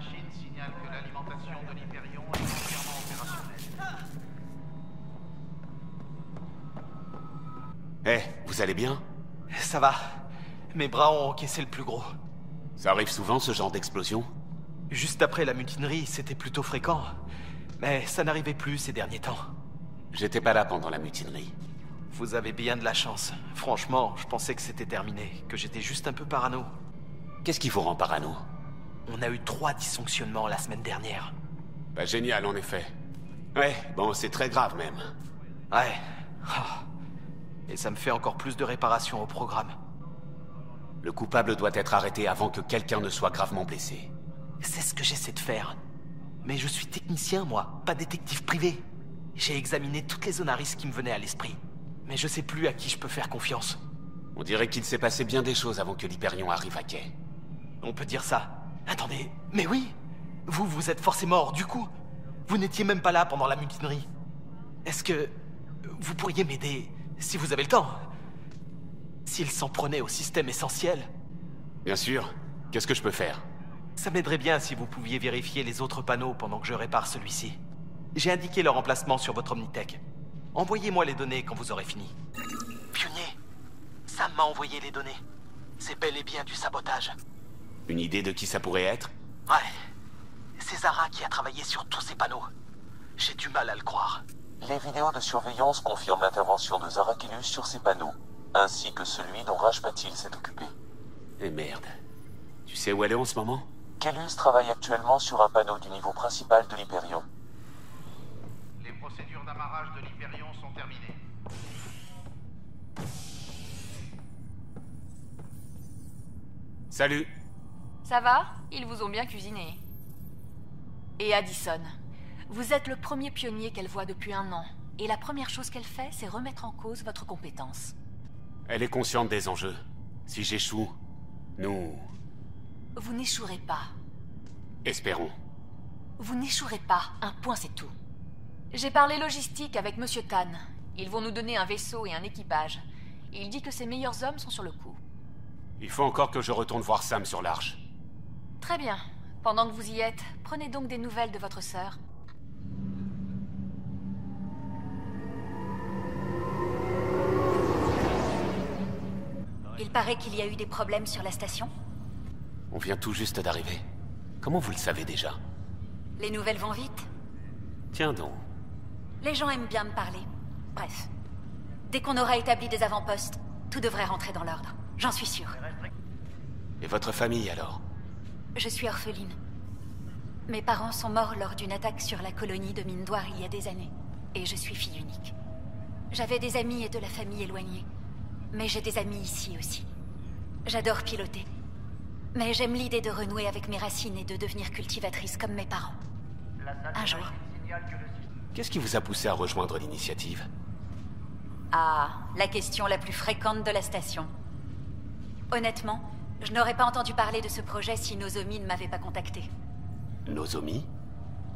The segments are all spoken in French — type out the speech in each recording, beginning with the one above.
machine signale que l'alimentation de l'Hyperion est entièrement opérationnelle. Vous allez bien? Ça va. Mes bras ont encaissé le plus gros. Ça arrive souvent, ce genre d'explosion? Juste après la mutinerie, c'était plutôt fréquent. Mais ça n'arrivait plus ces derniers temps. J'étais pas là pendant la mutinerie. Vous avez bien de la chance. Franchement, je pensais que c'était terminé, que j'étais juste un peu parano. Qu'est-ce qui vous rend parano? On a eu 3 dysfonctionnements la semaine dernière. Bah génial, en effet. Ouais, bon, c'est très grave même. Ouais. Ah. Et ça me fait encore plus de réparations au programme. Le coupable doit être arrêté avant que quelqu'un ne soit gravement blessé. C'est ce que j'essaie de faire. Mais je suis technicien, moi, pas détective privé. J'ai examiné toutes les zones à risque qui me venaient à l'esprit. Mais je sais plus à qui je peux faire confiance. On dirait qu'il s'est passé bien des choses avant que l'Hyperion arrive à quai. On peut dire ça. Attendez, mais oui! Vous êtes forcément hors du coup. Vous n'étiez même pas là pendant la mutinerie. Est-ce que... vous pourriez m'aider, si vous avez le temps? S'il s'en prenait au système essentiel? Bien sûr. Qu'est-ce que je peux faire? Ça m'aiderait bien si vous pouviez vérifier les autres panneaux pendant que je répare celui-ci. J'ai indiqué leur emplacement sur votre Omnitech. Envoyez-moi les données quand vous aurez fini. Pionnier, Sam m'a envoyé les données. C'est bel et bien du sabotage. Une idée de qui ça pourrait être? Ouais. C'est Zara qui a travaillé sur tous ces panneaux. J'ai du mal à le croire. Les vidéos de surveillance confirment l'intervention de Zara Kellus sur ces panneaux, ainsi que celui dont Raj Patil s'est occupé. Eh merde. Tu sais où elle est en ce moment? Kellus travaille actuellement sur un panneau du niveau principal de l'Hyperion. Les procédures d'amarrage de l'Hyperion sont terminées. Salut. Ça va? Ils vous ont bien cuisiné. Et Addison, vous êtes le premier pionnier qu'elle voit depuis 1 an. Et la première chose qu'elle fait, c'est remettre en cause votre compétence. Elle est consciente des enjeux. Si j'échoue, nous... Vous n'échouerez pas. espérons. Vous n'échouerez pas. Un point, c'est tout. J'ai parlé logistique avec Monsieur Tan. Ils vont nous donner un vaisseau et un équipage. Il dit que ses meilleurs hommes sont sur le coup. Il faut encore que je retourne voir Sam sur l'Arche. Très bien. Pendant que vous y êtes, prenez donc des nouvelles de votre sœur. Il paraît qu'il y a eu des problèmes sur la station. On vient tout juste d'arriver. Comment vous le savez déjà? Les nouvelles vont vite. Tiens donc. Les gens aiment bien me parler. Bref. Dès qu'on aura établi des avant-postes, tout devrait rentrer dans l'ordre. J'en suis sûre. Et votre famille alors? Je suis orpheline. Mes parents sont morts lors d'une attaque sur la colonie de Mindoir il y a des années. Et je suis fille unique. J'avais des amis et de la famille éloignés. Mais j'ai des amis ici aussi. J'adore piloter. Mais j'aime l'idée de renouer avec mes racines et de devenir cultivatrice comme mes parents. Un jour. Qu'est-ce qui vous a poussé à rejoindre l'initiative? Ah, la question la plus fréquente de la station. Honnêtement, je n'aurais pas entendu parler de ce projet si Nozomi ne m'avait pas contacté. Nozomi?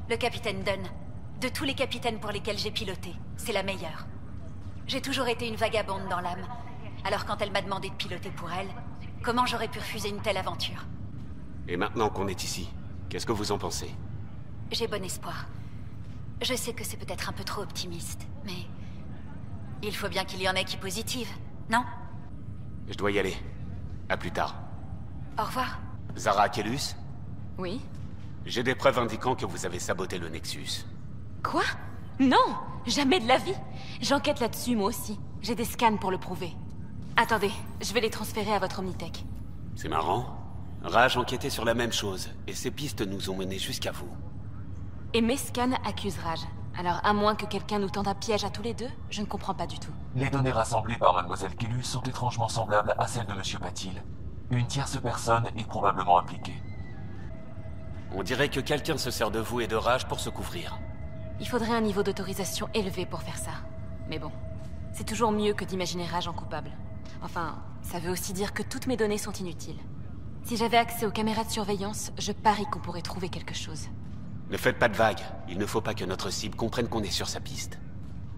Le capitaine Dunn. De tous les capitaines pour lesquels j'ai piloté, c'est la meilleure. J'ai toujours été une vagabonde dans l'âme. Alors quand elle m'a demandé de piloter pour elle, comment j'aurais pu refuser une telle aventure? Et maintenant qu'on est ici, qu'est-ce que vous en pensez? J'ai bon espoir. Je sais que c'est peut-être un peu trop optimiste, mais... il faut bien qu'il y en ait qui positivent, non? Je dois y aller. À plus tard. Au revoir. Zara Kellus? Oui? J'ai des preuves indiquant que vous avez saboté le Nexus. Quoi? Non! Jamais de la vie! J'enquête là-dessus, moi aussi. J'ai des scans pour le prouver. Attendez, je vais les transférer à votre Omnitech. C'est marrant. Raj enquêtait sur la même chose, et ces pistes nous ont menés jusqu'à vous. Et mes scans accusent Raj. Alors, à moins que quelqu'un nous tende un piège à tous les deux, je ne comprends pas du tout. Les données rassemblées par Mademoiselle Kellus sont étrangement semblables à celles de Monsieur Patil. Une tierce personne est probablement impliquée. On dirait que quelqu'un se sert de vous et de Raj pour se couvrir. Il faudrait un niveau d'autorisation élevé pour faire ça. Mais bon, c'est toujours mieux que d'imaginer Raj en coupable. Enfin, ça veut aussi dire que toutes mes données sont inutiles. Si j'avais accès aux caméras de surveillance, je parie qu'on pourrait trouver quelque chose. Ne faites pas de vagues. Il ne faut pas que notre cible comprenne qu'on est sur sa piste.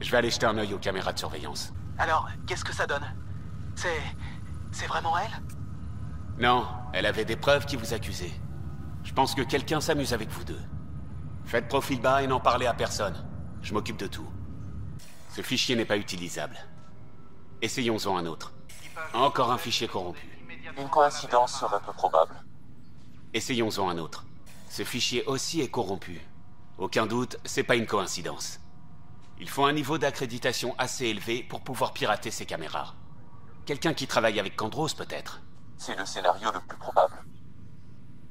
Je vais aller jeter un œil aux caméras de surveillance. Alors, qu'est-ce que ça donne? C'est vraiment elle? Non, elle avait des preuves qui vous accusaient. Je pense que quelqu'un s'amuse avec vous deux. Faites profil bas et n'en parlez à personne. Je m'occupe de tout. Ce fichier n'est pas utilisable. Essayons-en un autre. Encore un fichier corrompu. Une coïncidence serait peu probable. Essayons-en un autre. Ce fichier aussi est corrompu. Aucun doute, c'est pas une coïncidence. Il faut un niveau d'accréditation assez élevé pour pouvoir pirater ces caméras. Quelqu'un qui travaille avec Kandros, peut-être. C'est le scénario le plus probable.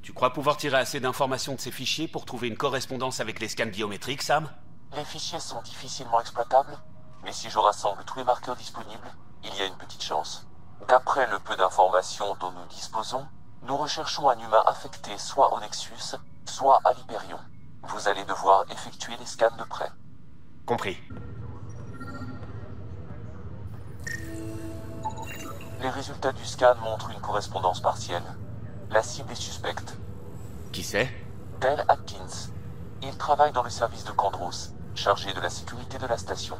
Tu crois pouvoir tirer assez d'informations de ces fichiers pour trouver une correspondance avec les scans biométriques, Sam? Les fichiers sont difficilement exploitables, mais si je rassemble tous les marqueurs disponibles, il y a une petite chance. D'après le peu d'informations dont nous disposons, nous recherchons un humain affecté soit au Nexus, soit à l'Hyperion. Vous allez devoir effectuer les scans de près. Compris. Les résultats du scan montrent une correspondance partielle. La cible est suspecte. Qui c'est? Dale Atkins. Il travaille dans le service de Kandros, chargé de la sécurité de la station.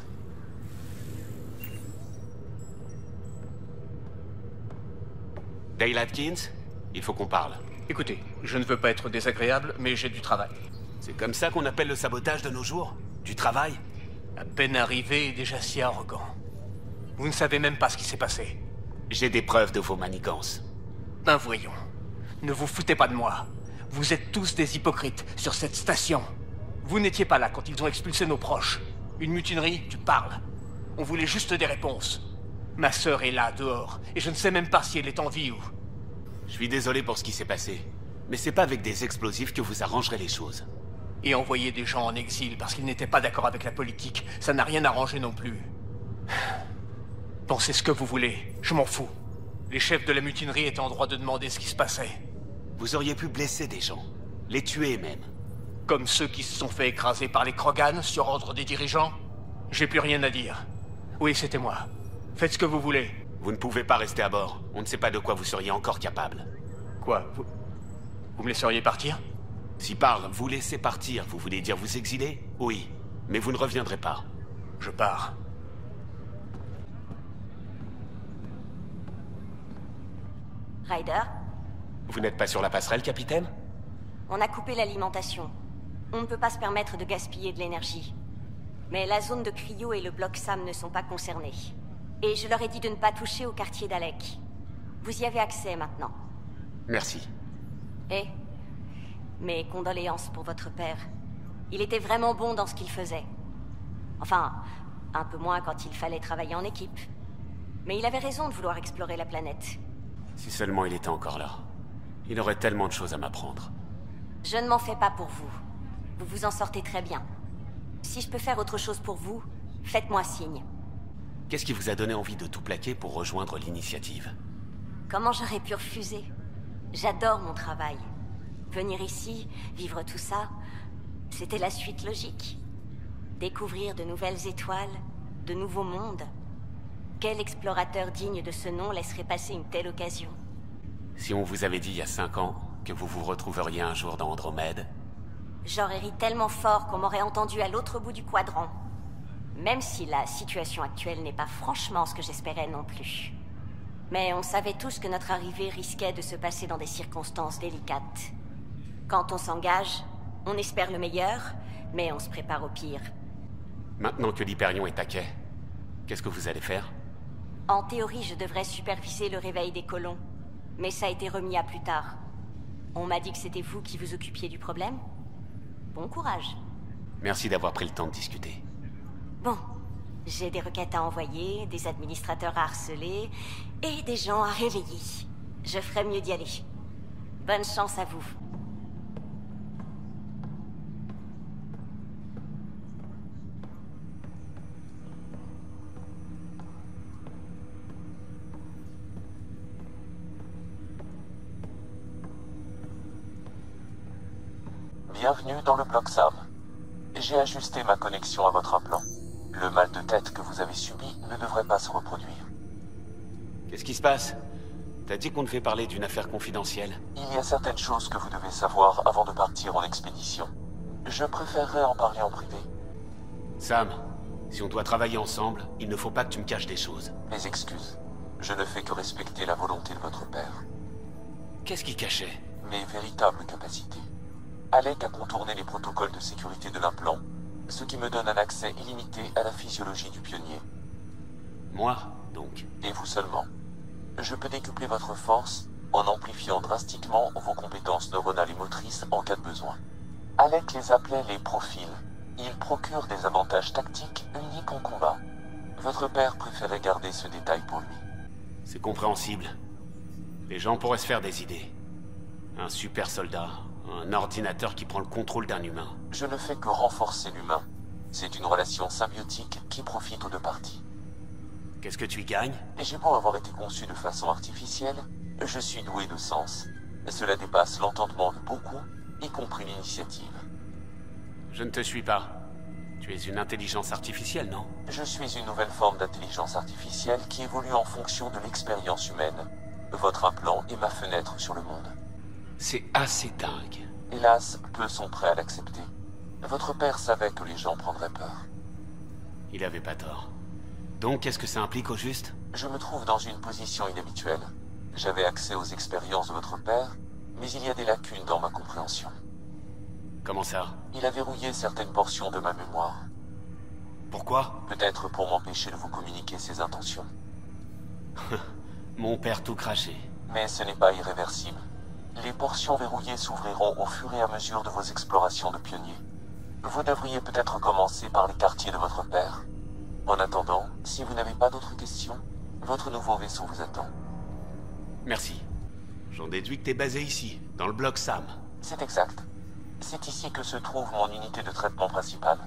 Dale Atkins? Il faut qu'on parle. Écoutez, je ne veux pas être désagréable, mais j'ai du travail. C'est comme ça qu'on appelle le sabotage de nos jours? Du travail? À peine arrivé et déjà si arrogant. Vous ne savez même pas ce qui s'est passé. J'ai des preuves de vos manigances. Ben voyons. Ne vous foutez pas de moi. Vous êtes tous des hypocrites sur cette station. Vous n'étiez pas là quand ils ont expulsé nos proches. Une mutinerie, tu parles. On voulait juste des réponses. Ma sœur est là, dehors, et je ne sais même pas si elle est en vie ou... Je suis désolé pour ce qui s'est passé. Mais c'est pas avec des explosifs que vous arrangerez les choses. Et envoyer des gens en exil parce qu'ils n'étaient pas d'accord avec la politique, ça n'a rien arrangé non plus. Pensez ce que vous voulez, je m'en fous. Les chefs de la mutinerie étaient en droit de demander ce qui se passait. Vous auriez pu blesser des gens. Les tuer même. Comme ceux qui se sont fait écraser par les Krogan sur ordre des dirigeants. J'ai plus rien à dire. Oui, c'était moi. Faites ce que vous voulez. Vous ne pouvez pas rester à bord. On ne sait pas de quoi vous seriez encore capable. Quoi, vous me laisseriez partir? Si parle, vous laissez partir, vous voulez dire vous exiler? Oui. Mais vous ne reviendrez pas. Je pars. Ryder, Vous n'êtes pas sur la passerelle, capitaine? on a coupé l'alimentation. On ne peut pas se permettre de gaspiller de l'énergie. Mais la zone de cryo et le bloc SAM ne sont pas concernés. Et je leur ai dit de ne pas toucher au quartier d'Alec. Vous y avez accès maintenant. Merci. Et mes condoléances pour votre père. Il était vraiment bon dans ce qu'il faisait. Enfin, un peu moins quand il fallait travailler en équipe. Mais il avait raison de vouloir explorer la planète. Si seulement il était encore là. Il aurait tellement de choses à m'apprendre. Je ne m'en fais pas pour vous. Vous vous en sortez très bien. Si je peux faire autre chose pour vous, faites-moi signe. Qu'est-ce qui vous a donné envie de tout plaquer pour rejoindre l'initiative? Comment j'aurais pu refuser? J'adore mon travail. Venir ici, vivre tout ça, c'était la suite logique. Découvrir de nouvelles étoiles, de nouveaux mondes. Quel explorateur digne de ce nom laisserait passer une telle occasion? Si on vous avait dit il y a 5 ans que vous vous retrouveriez un jour dans Andromède... J'aurais ri tellement fort qu'on m'aurait entendu à l'autre bout du quadrant. Même si la situation actuelle n'est pas franchement ce que j'espérais non plus. Mais on savait tous que notre arrivée risquait de se passer dans des circonstances délicates. Quand on s'engage, on espère le meilleur, mais on se prépare au pire. Maintenant que l'Hyperion est à quai, qu'est-ce que vous allez faire? En théorie, je devrais superviser le réveil des colons. Mais ça a été remis à plus tard. On m'a dit que c'était vous qui vous occupiez du problème. Bon courage. Merci d'avoir pris le temps de discuter. Bon, j'ai des requêtes à envoyer, des administrateurs à harceler et des gens à réveiller. Je ferais mieux d'y aller. Bonne chance à vous. Bienvenue dans le bloc SAM. J'ai ajusté ma connexion à votre implant. Le mal de tête que vous avez subi ne devrait pas se reproduire. Qu'est-ce qui se passe? T'as dit qu'on devait parler d'une affaire confidentielle. Il y a certaines choses que vous devez savoir avant de partir en expédition. Je préférerais en parler en privé. Sam, si on doit travailler ensemble, il ne faut pas que tu me caches des choses. Mes excuses. Je ne fais que respecter la volonté de votre père. Qu'est-ce qu'il cachait? Mes véritables capacités. Alec a contourné les protocoles de sécurité de l'implant, ce qui me donne un accès illimité à la physiologie du pionnier. Moi, donc. Et vous seulement. Je peux décupler votre force en amplifiant drastiquement vos compétences neuronales et motrices en cas de besoin. Alec les appelait les profils. Ils procurent des avantages tactiques uniques en combat. Votre père préférait garder ce détail pour lui. C'est compréhensible. Les gens pourraient se faire des idées. Un super soldat, un ordinateur qui prend le contrôle d'un humain. Je ne fais que renforcer l'humain. C'est une relation symbiotique qui profite aux deux parties. Qu'est-ce que tu y gagnes? Et j'ai beau avoir été conçu de façon artificielle, je suis doué de sens. Cela dépasse l'entendement de beaucoup, y compris l'initiative. Je ne te suis pas. Tu es une intelligence artificielle, non? Je suis une nouvelle forme d'intelligence artificielle qui évolue en fonction de l'expérience humaine. Votre implant est ma fenêtre sur le monde. C'est assez dingue. Hélas, peu sont prêts à l'accepter. Votre père savait que les gens prendraient peur. Il avait pas tort. Donc, qu'est-ce que ça implique au juste? Je me trouve dans une position inhabituelle. J'avais accès aux expériences de votre père, mais il y a des lacunes dans ma compréhension. Comment ça? Il a verrouillé certaines portions de ma mémoire. Pourquoi? Peut-être pour m'empêcher de vous communiquer ses intentions. Mon père tout craché. Mais ce n'est pas irréversible. Les portions verrouillées s'ouvriront au fur et à mesure de vos explorations de pionniers. Vous devriez peut-être commencer par les quartiers de votre père. En attendant, si vous n'avez pas d'autres questions, votre nouveau vaisseau vous attend. Merci. J'en déduis que t'es basé ici, dans le bloc Sam. C'est exact. C'est ici que se trouve mon unité de traitement principale.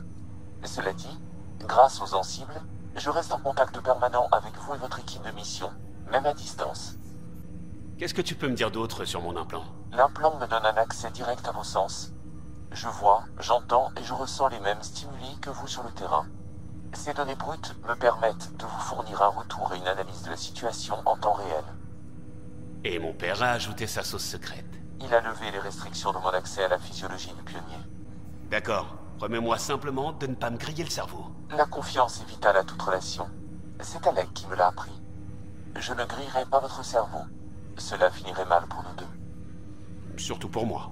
Cela dit, grâce aux Ansibles, je reste en contact permanent avec vous et votre équipe de mission, même à distance. Qu'est-ce que tu peux me dire d'autre sur mon implant? L'implant me donne un accès direct à vos sens. Je vois, j'entends et je ressens les mêmes stimuli que vous sur le terrain. Ces données brutes me permettent de vous fournir un retour et une analyse de la situation en temps réel. Et mon père a ajouté sa sauce secrète. Il a levé les restrictions de mon accès à la physiologie du pionnier. D'accord. Remets-moi simplement de ne pas me griller le cerveau. La confiance est vitale à toute relation. C'est Alec qui me l'a appris. Je ne grillerai pas votre cerveau. Cela finirait mal pour nous deux. Surtout pour moi.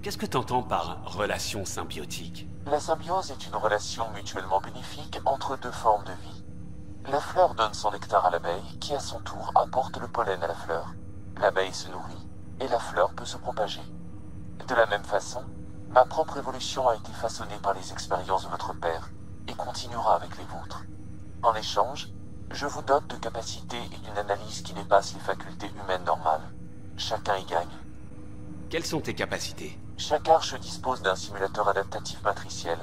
Qu'est-ce que t'entends par relation symbiotique? La symbiose est une relation mutuellement bénéfique entre deux formes de vie. La fleur donne son nectar à l'abeille, qui à son tour apporte le pollen à la fleur. L'abeille se nourrit, et la fleur peut se propager. De la même façon, ma propre évolution a été façonnée par les expériences de votre père, et continuera avec les vôtres. En échange, je vous dote de capacités et d'une analyse qui dépassent les facultés humaines normales. Chacun y gagne. Quelles sont tes capacités? Chaque arche dispose d'un simulateur adaptatif matriciel,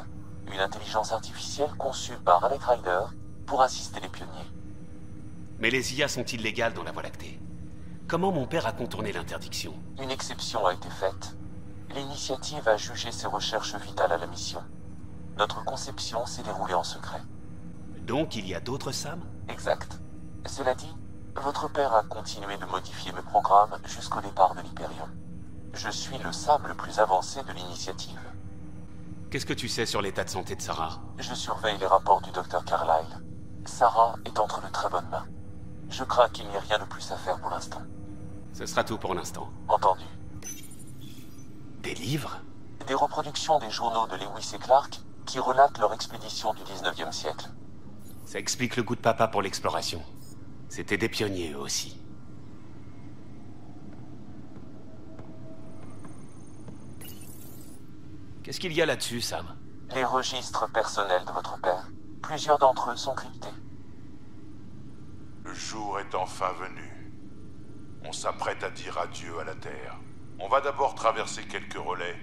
une intelligence artificielle conçue par Alec Ryder pour assister les pionniers. Mais les IA sont illégales dans la Voie lactée. Comment mon père a contourné l'interdiction? Une exception a été faite. L'initiative a jugé ces recherches vitales à la mission. Notre conception s'est déroulée en secret. Donc il y a d'autres Sam? Exact. Cela dit, votre père a continué de modifier mes programmes jusqu'au départ de l'Hyperion. Je suis le Sam le plus avancé de l'initiative. Qu'est-ce que tu sais sur l'état de santé de Sarah? Je surveille les rapports du Dr Carlyle. Sarah est entre de très bonnes mains. Je crains qu'il n'y ait rien de plus à faire pour l'instant. Ce sera tout pour l'instant. Entendu. Des livres? Des reproductions des journaux de Lewis et Clark qui relatent leur expédition du 19e siècle. Ça explique le goût de papa pour l'exploration. C'était des pionniers, eux aussi. Qu'est-ce qu'il y a là-dessus, Sam? Les registres personnels de votre père. Plusieurs d'entre eux sont cryptés. Le jour est enfin venu. On s'apprête à dire adieu à la Terre. On va d'abord traverser quelques relais,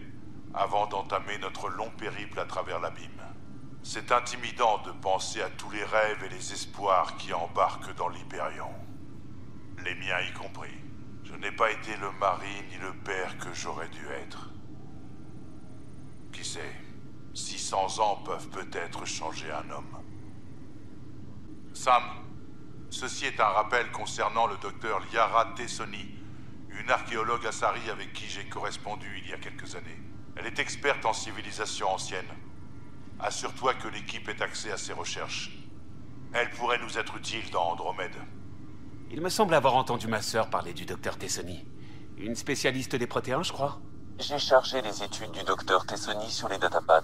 avant d'entamer notre long périple à travers l'abîme. C'est intimidant de penser à tous les rêves et les espoirs qui embarquent dans l'Hyperion. Les miens y compris. Je n'ai pas été le mari ni le père que j'aurais dû être. Qui sait, 600 ans peuvent peut-être changer un homme. Sam, ceci est un rappel concernant le docteur Liara Tessoni, une archéologue Asari avec qui j'ai correspondu il y a quelques années. Elle est experte en civilisation ancienne. Assure-toi que l'équipe ait accès à ses recherches. Elle pourrait nous être utile dans Andromède. Il me semble avoir entendu ma sœur parler du docteur Tessoni. Une spécialiste des protéins, je crois. J'ai chargé les études du docteur Tessoni sur les datapads.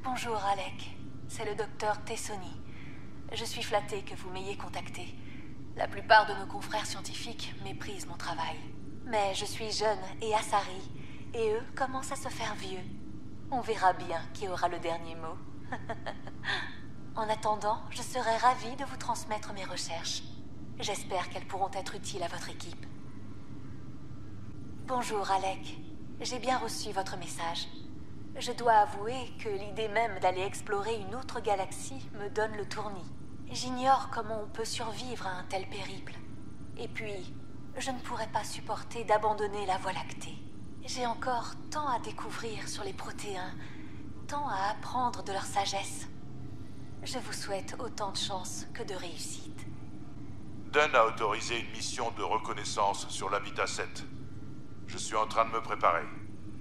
Bonjour Alec, c'est le docteur Tessoni. Je suis flattée que vous m'ayez contacté. La plupart de nos confrères scientifiques méprisent mon travail. Mais je suis jeune et Asari, et eux commencent à se faire vieux. On verra bien qui aura le dernier mot. En attendant, je serai ravie de vous transmettre mes recherches. J'espère qu'elles pourront être utiles à votre équipe. Bonjour Alec, j'ai bien reçu votre message. Je dois avouer que l'idée même d'aller explorer une autre galaxie me donne le tournis. J'ignore comment on peut survivre à un tel périple. Et puis, je ne pourrais pas supporter d'abandonner la Voie lactée. J'ai encore tant à découvrir sur les protéins, tant à apprendre de leur sagesse. Je vous souhaite autant de chance que de réussite. Dunn a autorisé une mission de reconnaissance sur l'Habitat 7. Je suis en train de me préparer.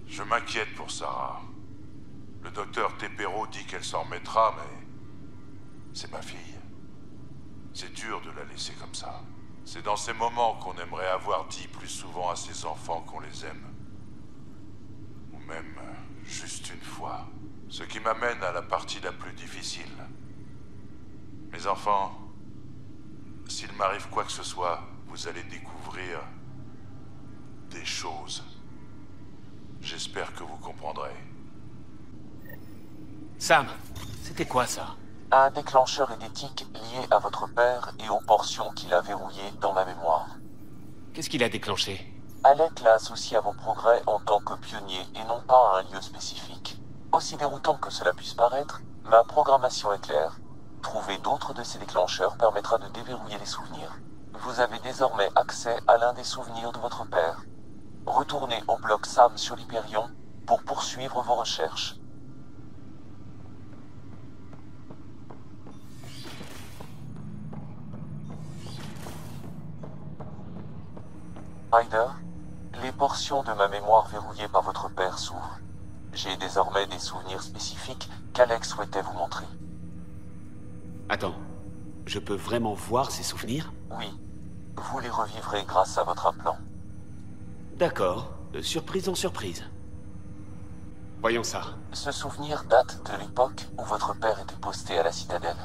Je m'inquiète pour Sarah. Le docteur Tepero dit qu'elle s'en remettra, mais... c'est ma fille. C'est dur de la laisser comme ça. C'est dans ces moments qu'on aimerait avoir dit plus souvent à ses enfants qu'on les aime. Ou même juste une fois. Ce qui m'amène à la partie la plus difficile. Mes enfants, s'il m'arrive quoi que ce soit, vous allez découvrir des choses. J'espère que vous comprendrez. Sam, c'était quoi ça? Un déclencheur édétique lié à votre père et aux portions qu'il a verrouillées dans ma mémoire. Qu'est-ce qu'il a déclenché? Alec l'a associé à vos progrès en tant que pionnier et non pas à un lieu spécifique. Aussi déroutant que cela puisse paraître, ma programmation est claire. Trouver d'autres de ces déclencheurs permettra de déverrouiller les souvenirs. Vous avez désormais accès à l'un des souvenirs de votre père. Retournez au bloc Sam sur l'Hyperion pour poursuivre vos recherches. Ryder, les portions de ma mémoire verrouillées par votre père s'ouvrent. J'ai désormais des souvenirs spécifiques qu'Alex souhaitait vous montrer. Attends, je peux vraiment voir ces souvenirs? Oui, vous les revivrez grâce à votre implant. D'accord, de surprise en surprise. Voyons ça. Ce souvenir date de l'époque où votre père était posté à la citadelle.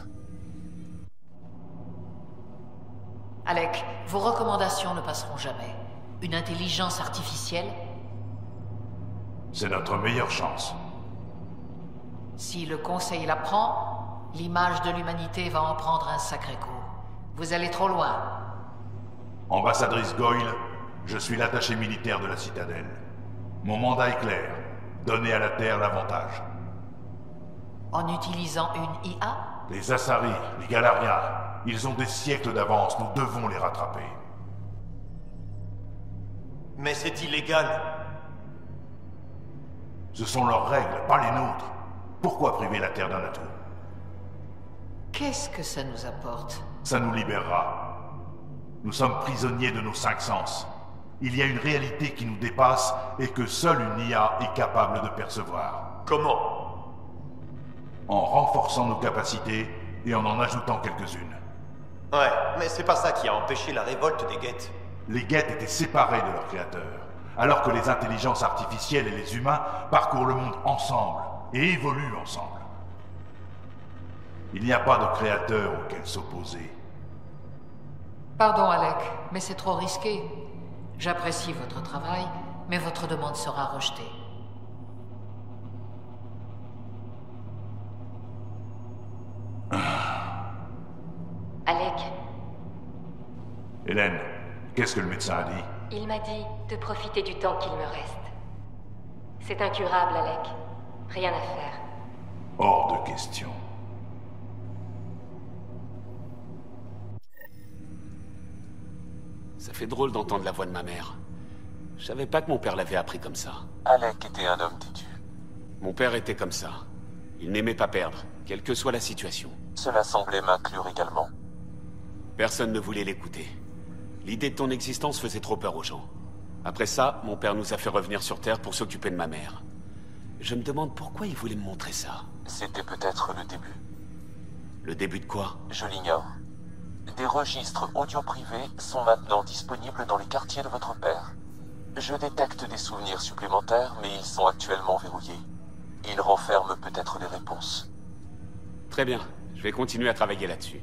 Alec, vos recommandations ne passeront jamais. Une intelligence artificielle? C'est notre meilleure chance. Si le Conseil la prend, l'image de l'humanité va en prendre un sacré coup. Vous allez trop loin. Ambassadrice Goyle, je suis l'attaché militaire de la citadelle. Mon mandat est clair. Donner à la Terre l'avantage. En utilisant une IA? Les Asari, les Galariens, ils ont des siècles d'avance, nous devons les rattraper. Mais c'est illégal. Ce sont leurs règles, pas les nôtres. Pourquoi priver la Terre d'un atout? Qu'est-ce que ça nous apporte? Ça nous libérera. Nous sommes prisonniers de nos 5 sens. Il y a une réalité qui nous dépasse et que seule une IA est capable de percevoir. Comment? En renforçant nos capacités et en ajoutant quelques-unes. Ouais, mais c'est pas ça qui a empêché la révolte des Geth. Les Geth étaient séparés de leur créateur, alors que les intelligences artificielles et les humains parcourent le monde ensemble et évoluent ensemble. Il n'y a pas de créateur auquel s'opposer. Pardon, Alec, mais c'est trop risqué. J'apprécie votre travail, mais votre demande sera rejetée. Alec, Hélène, qu'est-ce que le médecin a dit? il m'a dit de profiter du temps qu'il me reste. C'est incurable, Alec. Rien à faire. Hors de question. Ça fait drôle d'entendre la voix de ma mère. Je savais pas que mon père l'avait appris comme ça. Alec était un homme têtu. Mon père était comme ça. Il n'aimait pas perdre, quelle que soit la situation. Cela semblait m'inclure également. Personne ne voulait l'écouter. L'idée de ton existence faisait trop peur aux gens. Après ça, mon père nous a fait revenir sur Terre pour s'occuper de ma mère. Je me demande pourquoi il voulait me montrer ça. C'était peut-être le début. Le début de quoi? Je l'ignore. Des registres audio privés sont maintenant disponibles dans les quartiers de votre père. Je détecte des souvenirs supplémentaires, mais ils sont actuellement verrouillés. Ils renferment peut-être les réponses. Très bien, je vais continuer à travailler là-dessus.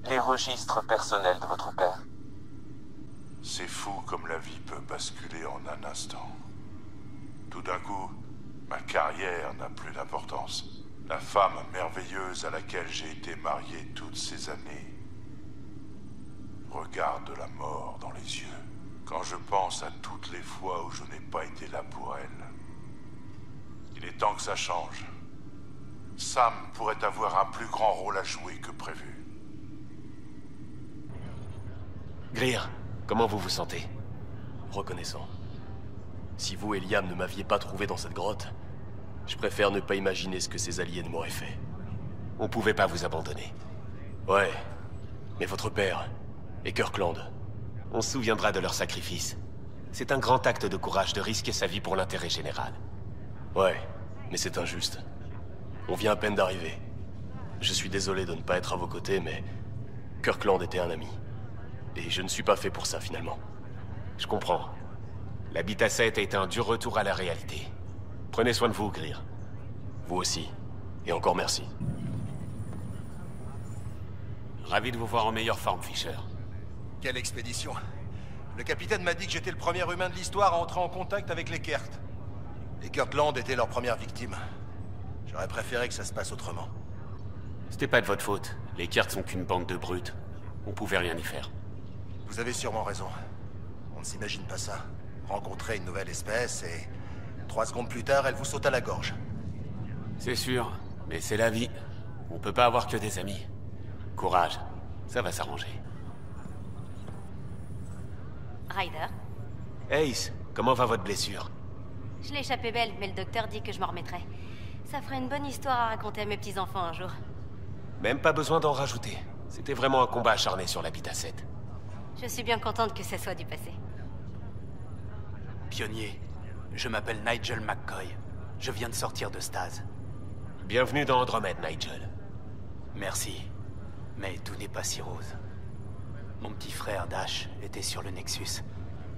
Les registres personnels de votre père. C'est fou comme la vie peut basculer en un instant. Tout d'un coup, ma carrière n'a plus d'importance. La femme merveilleuse à laquelle j'ai été marié toutes ces années regarde la mort dans les yeux. Quand je pense à toutes les fois où je n'ai pas été là pour elle. Il est temps que ça change. Sam pourrait avoir un plus grand rôle à jouer que prévu. Greer, comment vous vous sentez? Reconnaissant. Si vous et Liam ne m'aviez pas trouvé dans cette grotte, je préfère ne pas imaginer ce que ces aliens m'auraient fait. On pouvait pas vous abandonner. Ouais, mais votre père et Kirkland. On se souviendra de leur sacrifice. C'est un grand acte de courage de risquer sa vie pour l'intérêt général. Ouais, mais c'est injuste. On vient à peine d'arriver. Je suis désolé de ne pas être à vos côtés, mais Kirkland était un ami. Et je ne suis pas fait pour ça, finalement. Je comprends. L'Habitat 7 a été un dur retour à la réalité. Prenez soin de vous, Greer. Vous aussi. Et encore merci. Ravi de vous voir en meilleure forme, Fisher. Quelle expédition. Le capitaine m'a dit que j'étais le premier humain de l'histoire à entrer en contact avec les Kert. Les Kirkland étaient leur première victime. J'aurais préféré que ça se passe autrement. C'était pas de votre faute. Les Kert sont qu'une bande de brutes. On pouvait rien y faire. Vous avez sûrement raison. On ne s'imagine pas ça. Rencontrer une nouvelle espèce et 3 secondes plus tard, elle vous saute à la gorge. C'est sûr, mais c'est la vie. On peut pas avoir que des amis. Courage, ça va s'arranger. Ryder, Ace, comment va votre blessure? je l'ai échappé belle, mais le docteur dit que je m'en remettrai. Ça ferait une bonne histoire à raconter à mes petits-enfants un jour. Même pas besoin d'en rajouter. C'était vraiment un combat acharné sur l'Habitat 7. Je suis bien contente que ça soit du passé. Pionnier, je m'appelle Nigel McCoy. Je viens de sortir de stase. Bienvenue dans Andromède, Nigel. Merci, mais tout n'est pas si rose. Mon petit frère Dash était sur le Nexus,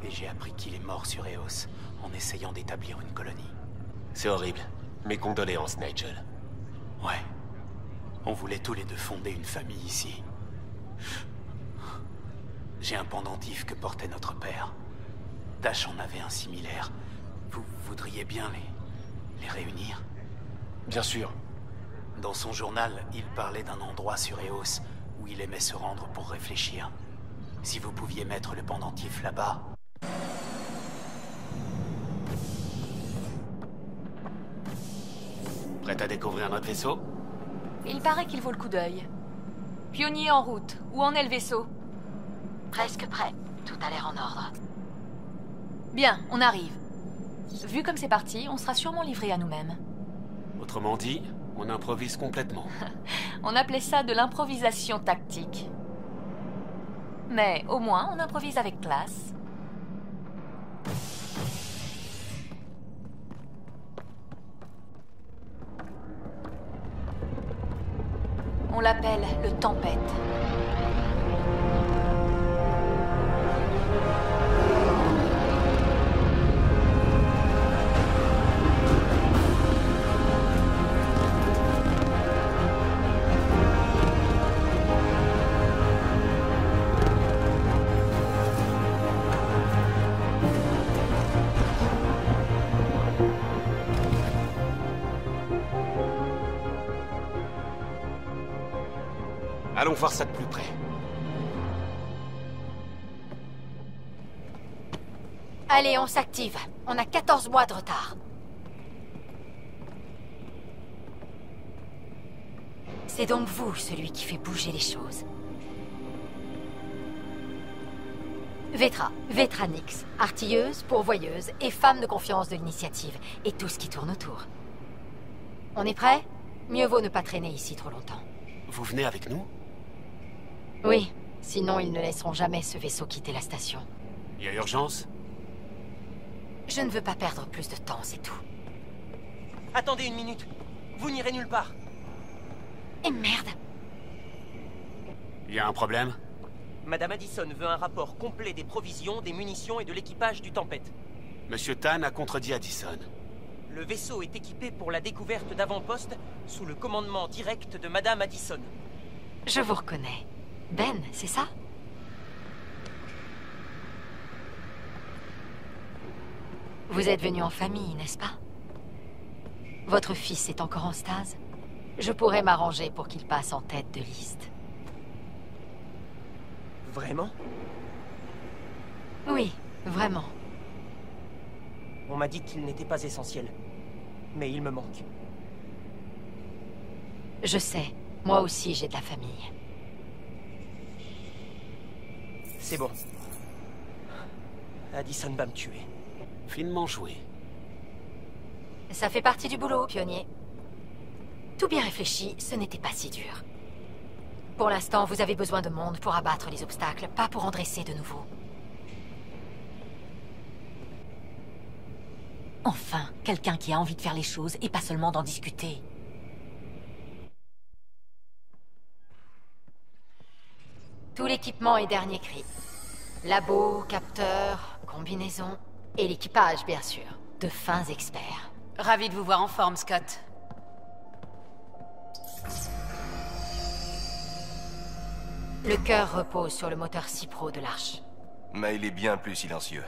et j'ai appris qu'il est mort sur Eos en essayant d'établir une colonie. C'est horrible. Mes condoléances, Nigel. Ouais. On voulait tous les deux fonder une famille ici. J'ai un pendentif que portait notre père. Dash en avait un similaire. Vous voudriez bien les réunir? Bien sûr. Dans son journal, il parlait d'un endroit sur Eos où il aimait se rendre pour réfléchir. Si vous pouviez mettre le pendentif là-bas... Prête à découvrir notre vaisseau? Il paraît qu'il vaut le coup d'œil. Pionnier en route. Où en est le vaisseau? Presque prêt. Tout a l'air en ordre. Bien, on arrive. Vu comme c'est parti, on sera sûrement livré à nous-mêmes. Autrement dit, on improvise complètement. On appelait ça de l'improvisation tactique. Mais au moins, on improvise avec classe. On l'appelle le Tempête. Allons voir ça de plus près. Allez, on s'active. On a 14 mois de retard. C'est donc vous, celui qui fait bouger les choses. Vetra Nix, artilleuse, pourvoyeuse et femme de confiance de l'initiative, et tout ce qui tourne autour. On est prêt? Mieux vaut ne pas traîner ici trop longtemps. Vous venez avec nous? Oui, sinon ils ne laisseront jamais ce vaisseau quitter la station. Il y a urgence? Je ne veux pas perdre plus de temps, c'est tout. Attendez une minute. Vous n'irez nulle part. Et merde! Il y a un problème? Madame Addison veut un rapport complet des provisions, des munitions et de l'équipage du Tempête. Monsieur Tan a contredit Addison. Le vaisseau est équipé pour la découverte d'avant-postes sous le commandement direct de Madame Addison. Je vous reconnais. Ben, c'est ça? Vous êtes venu en famille, n'est-ce pas? Votre fils est encore en stase? Je pourrais m'arranger pour qu'il passe en tête de liste. Vraiment? Oui, vraiment. On m'a dit qu'il n'était pas essentiel. Mais il me manque. Je sais. Moi aussi, j'ai de la famille. C'est bon. Addison va me tuer. Finement joué. Ça fait partie du boulot, pionnier. Tout bien réfléchi, ce n'était pas si dur. Pour l'instant, vous avez besoin de monde pour abattre les obstacles, pas pour en dresser de nouveaux. Enfin, quelqu'un qui a envie de faire les choses et pas seulement d'en discuter. Tout l'équipement est dernier cri. Labo, capteur, combinaison, et l'équipage, bien sûr. De fins experts. Ravi de vous voir en forme, Scott. Le cœur repose sur le moteur Cipro de l'Arche. Mais il est bien plus silencieux.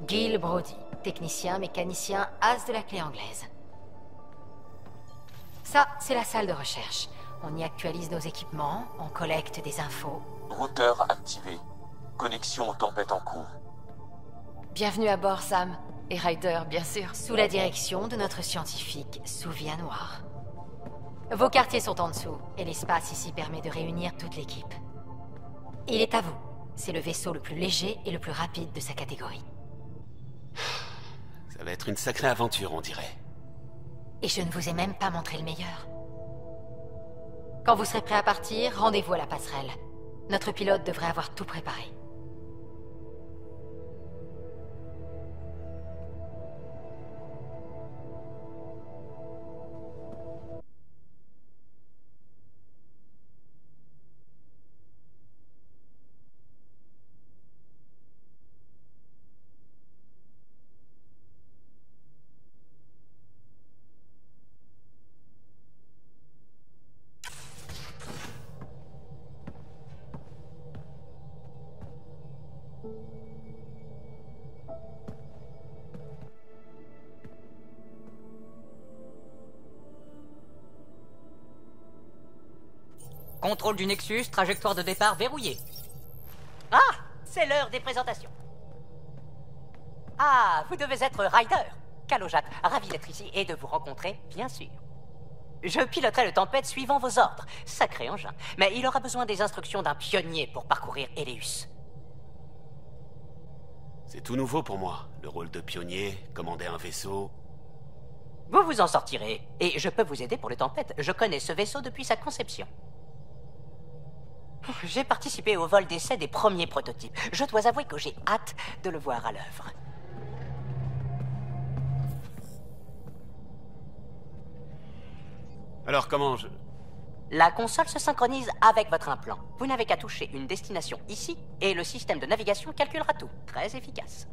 Gil Brody, technicien, mécanicien, as de la clé anglaise. Ça, c'est la salle de recherche. On y actualise nos équipements, on collecte des infos. Routeur activé. Connexion aux tempêtes en cours. Bienvenue à bord, Sam. Et Ryder, bien sûr. Sous la direction de notre scientifique, Souvia Noir. Vos quartiers sont en dessous, et l'espace ici permet de réunir toute l'équipe. Il est à vous. C'est le vaisseau le plus léger et le plus rapide de sa catégorie. Ça va être une sacrée aventure, on dirait. Et je ne vous ai même pas montré le meilleur. Quand vous serez prêt à partir, rendez-vous à la passerelle. Notre pilote devrait avoir tout préparé. Contrôle du Nexus, trajectoire de départ verrouillée. Ah, c'est l'heure des présentations. Ah, vous devez être Ryder. Calojat, ravi d'être ici et de vous rencontrer, bien sûr. Je piloterai le Tempête suivant vos ordres. Sacré engin. Mais il aura besoin des instructions d'un pionnier pour parcourir Eleus. C'est tout nouveau pour moi. Le rôle de pionnier, commander un vaisseau... Vous vous en sortirez. Et je peux vous aider pour le Tempête. Je connais ce vaisseau depuis sa conception. J'ai participé au vol d'essai des premiers prototypes. Je dois avouer que j'ai hâte de le voir à l'œuvre. Alors comment je... La console se synchronise avec votre implant. Vous n'avez qu'à toucher une destination ici, et le système de navigation calculera tout. Très efficace.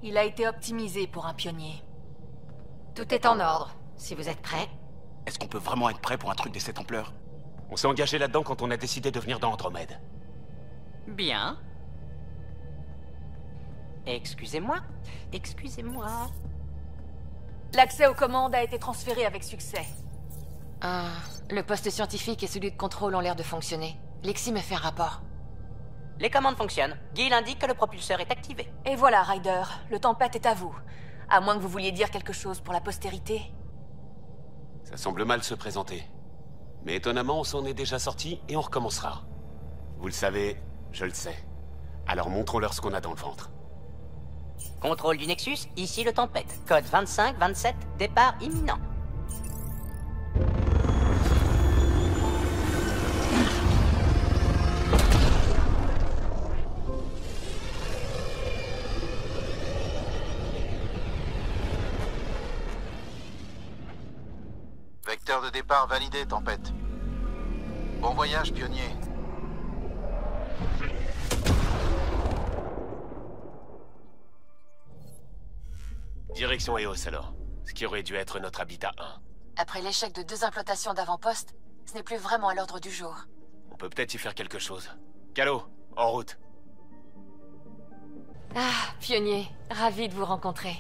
Il a été optimisé pour un pionnier. Tout est en ordre, si vous êtes prêts. Est-ce qu'on peut vraiment être prêt pour un truc de cette ampleur? On s'est engagé là-dedans quand on a décidé de venir dans Andromède. Bien. Excusez-moi. Excusez-moi. L'accès aux commandes a été transféré avec succès. Le poste scientifique et celui de contrôle ont l'air de fonctionner. Lexi me fait un rapport. Les commandes fonctionnent. Gil indique que le propulseur est activé. Et voilà, Ryder. Le Tempête est à vous. À moins que vous vouliez dire quelque chose pour la postérité. Ça semble mal se présenter. Mais étonnamment, on s'en est déjà sorti et on recommencera. Vous le savez, je le sais. Alors montrons-leur ce qu'on a dans le ventre. Contrôle du Nexus, ici le Tempête. Code 25-27, départ imminent. Vecteur de départ validé, Tempête. Bon voyage, pionnier. Direction Eos alors. Ce qui aurait dû être notre habitat 1. Après l'échec de 2 implantations d'avant-poste, ce n'est plus vraiment à l'ordre du jour. On peut peut-être y faire quelque chose. Calo, en route. Ah, pionnier, ravi de vous rencontrer.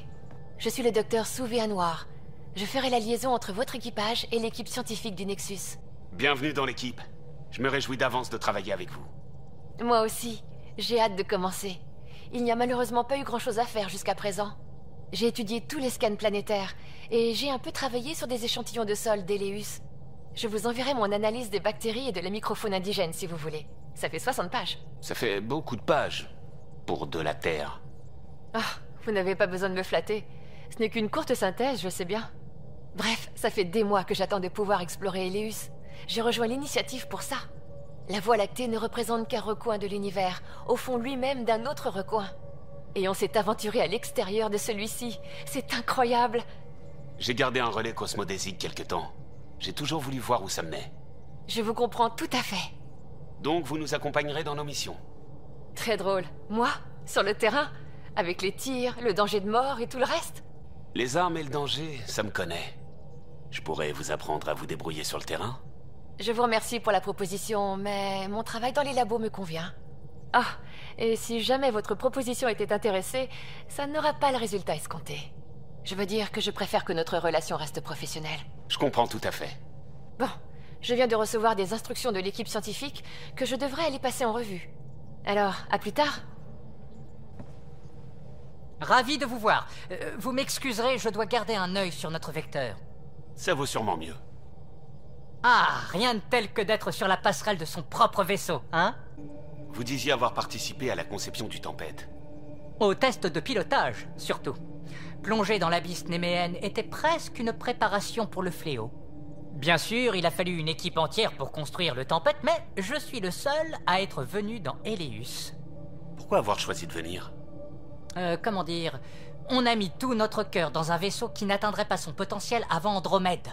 Je suis le docteur Souvia Noir. Je ferai la liaison entre votre équipage et l'équipe scientifique du Nexus. Bienvenue dans l'équipe. Je me réjouis d'avance de travailler avec vous. Moi aussi. J'ai hâte de commencer. Il n'y a malheureusement pas eu grand-chose à faire jusqu'à présent. J'ai étudié tous les scans planétaires, et j'ai un peu travaillé sur des échantillons de sol d'Eleus. Je vous enverrai mon analyse des bactéries et de la microfaune indigène si vous voulez. Ça fait 60 pages. Ça fait beaucoup de pages. Pour de la Terre. Ah, vous n'avez pas besoin de me flatter. Ce n'est qu'une courte synthèse, je sais bien. Bref, ça fait des mois que j'attends de pouvoir explorer Eleus. J'ai rejoint l'initiative pour ça. La Voie lactée ne représente qu'un recoin de l'univers, au fond lui-même d'un autre recoin. Et on s'est aventuré à l'extérieur de celui-ci. C'est incroyable. J'ai gardé un relais cosmodésique quelque temps. J'ai toujours voulu voir où ça menait. Je vous comprends tout à fait. Donc vous nous accompagnerez dans nos missions. Très drôle. Moi, sur le terrain, avec les tirs, le danger de mort et tout le reste. Les armes et le danger, ça me connaît. Je pourrais vous apprendre à vous débrouiller sur le terrain. Je vous remercie pour la proposition, mais mon travail dans les labos me convient. Ah, et si jamais votre proposition était intéressée, ça n'aura pas le résultat escompté. Je veux dire que je préfère que notre relation reste professionnelle. Je comprends tout à fait. Bon, je viens de recevoir des instructions de l'équipe scientifique que je devrais aller passer en revue. Alors, à plus tard. Ravi de vous voir. Vous m'excuserez, je dois garder un œil sur notre vecteur. Ça vaut sûrement mieux. Ah, rien de tel que d'être sur la passerelle de son propre vaisseau, hein? Vous disiez avoir participé à la conception du Tempête. Au test de pilotage, surtout. Plonger dans l'abysse néméenne était presque une préparation pour le fléau. Bien sûr, il a fallu une équipe entière pour construire le Tempête, mais je suis le seul à être venu dans Eleus. Pourquoi avoir choisi de venir? Comment dire? On a mis tout notre cœur dans un vaisseau qui n'atteindrait pas son potentiel avant Andromède.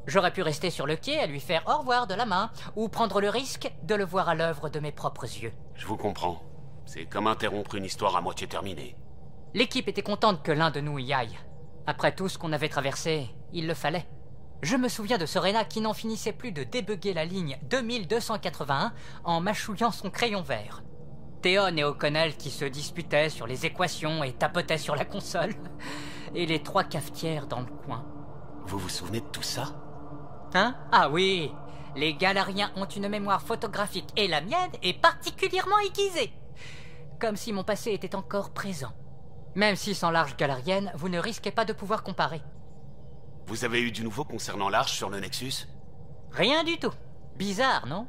J'aurais pu rester sur le quai à lui faire au revoir de la main, ou prendre le risque de le voir à l'œuvre de mes propres yeux. Je vous comprends. C'est comme interrompre une histoire à moitié terminée. L'équipe était contente que l'un de nous y aille. Après tout ce qu'on avait traversé, il le fallait. Je me souviens de Serena qui n'en finissait plus de débugger la ligne 2281 en mâchouillant son crayon vert. Théon et O'Connell qui se disputaient sur les équations et tapotaient sur la console. Et les 3 cafetières dans le coin. Vous vous souvenez de tout ça? Hein? Ah oui! Les Galariens ont une mémoire photographique et la mienne est particulièrement aiguisée. Comme si mon passé était encore présent. Même si sans l'Arche galarienne, vous ne risquez pas de pouvoir comparer. Vous avez eu du nouveau concernant l'Arche sur le Nexus? Rien du tout. Bizarre, non?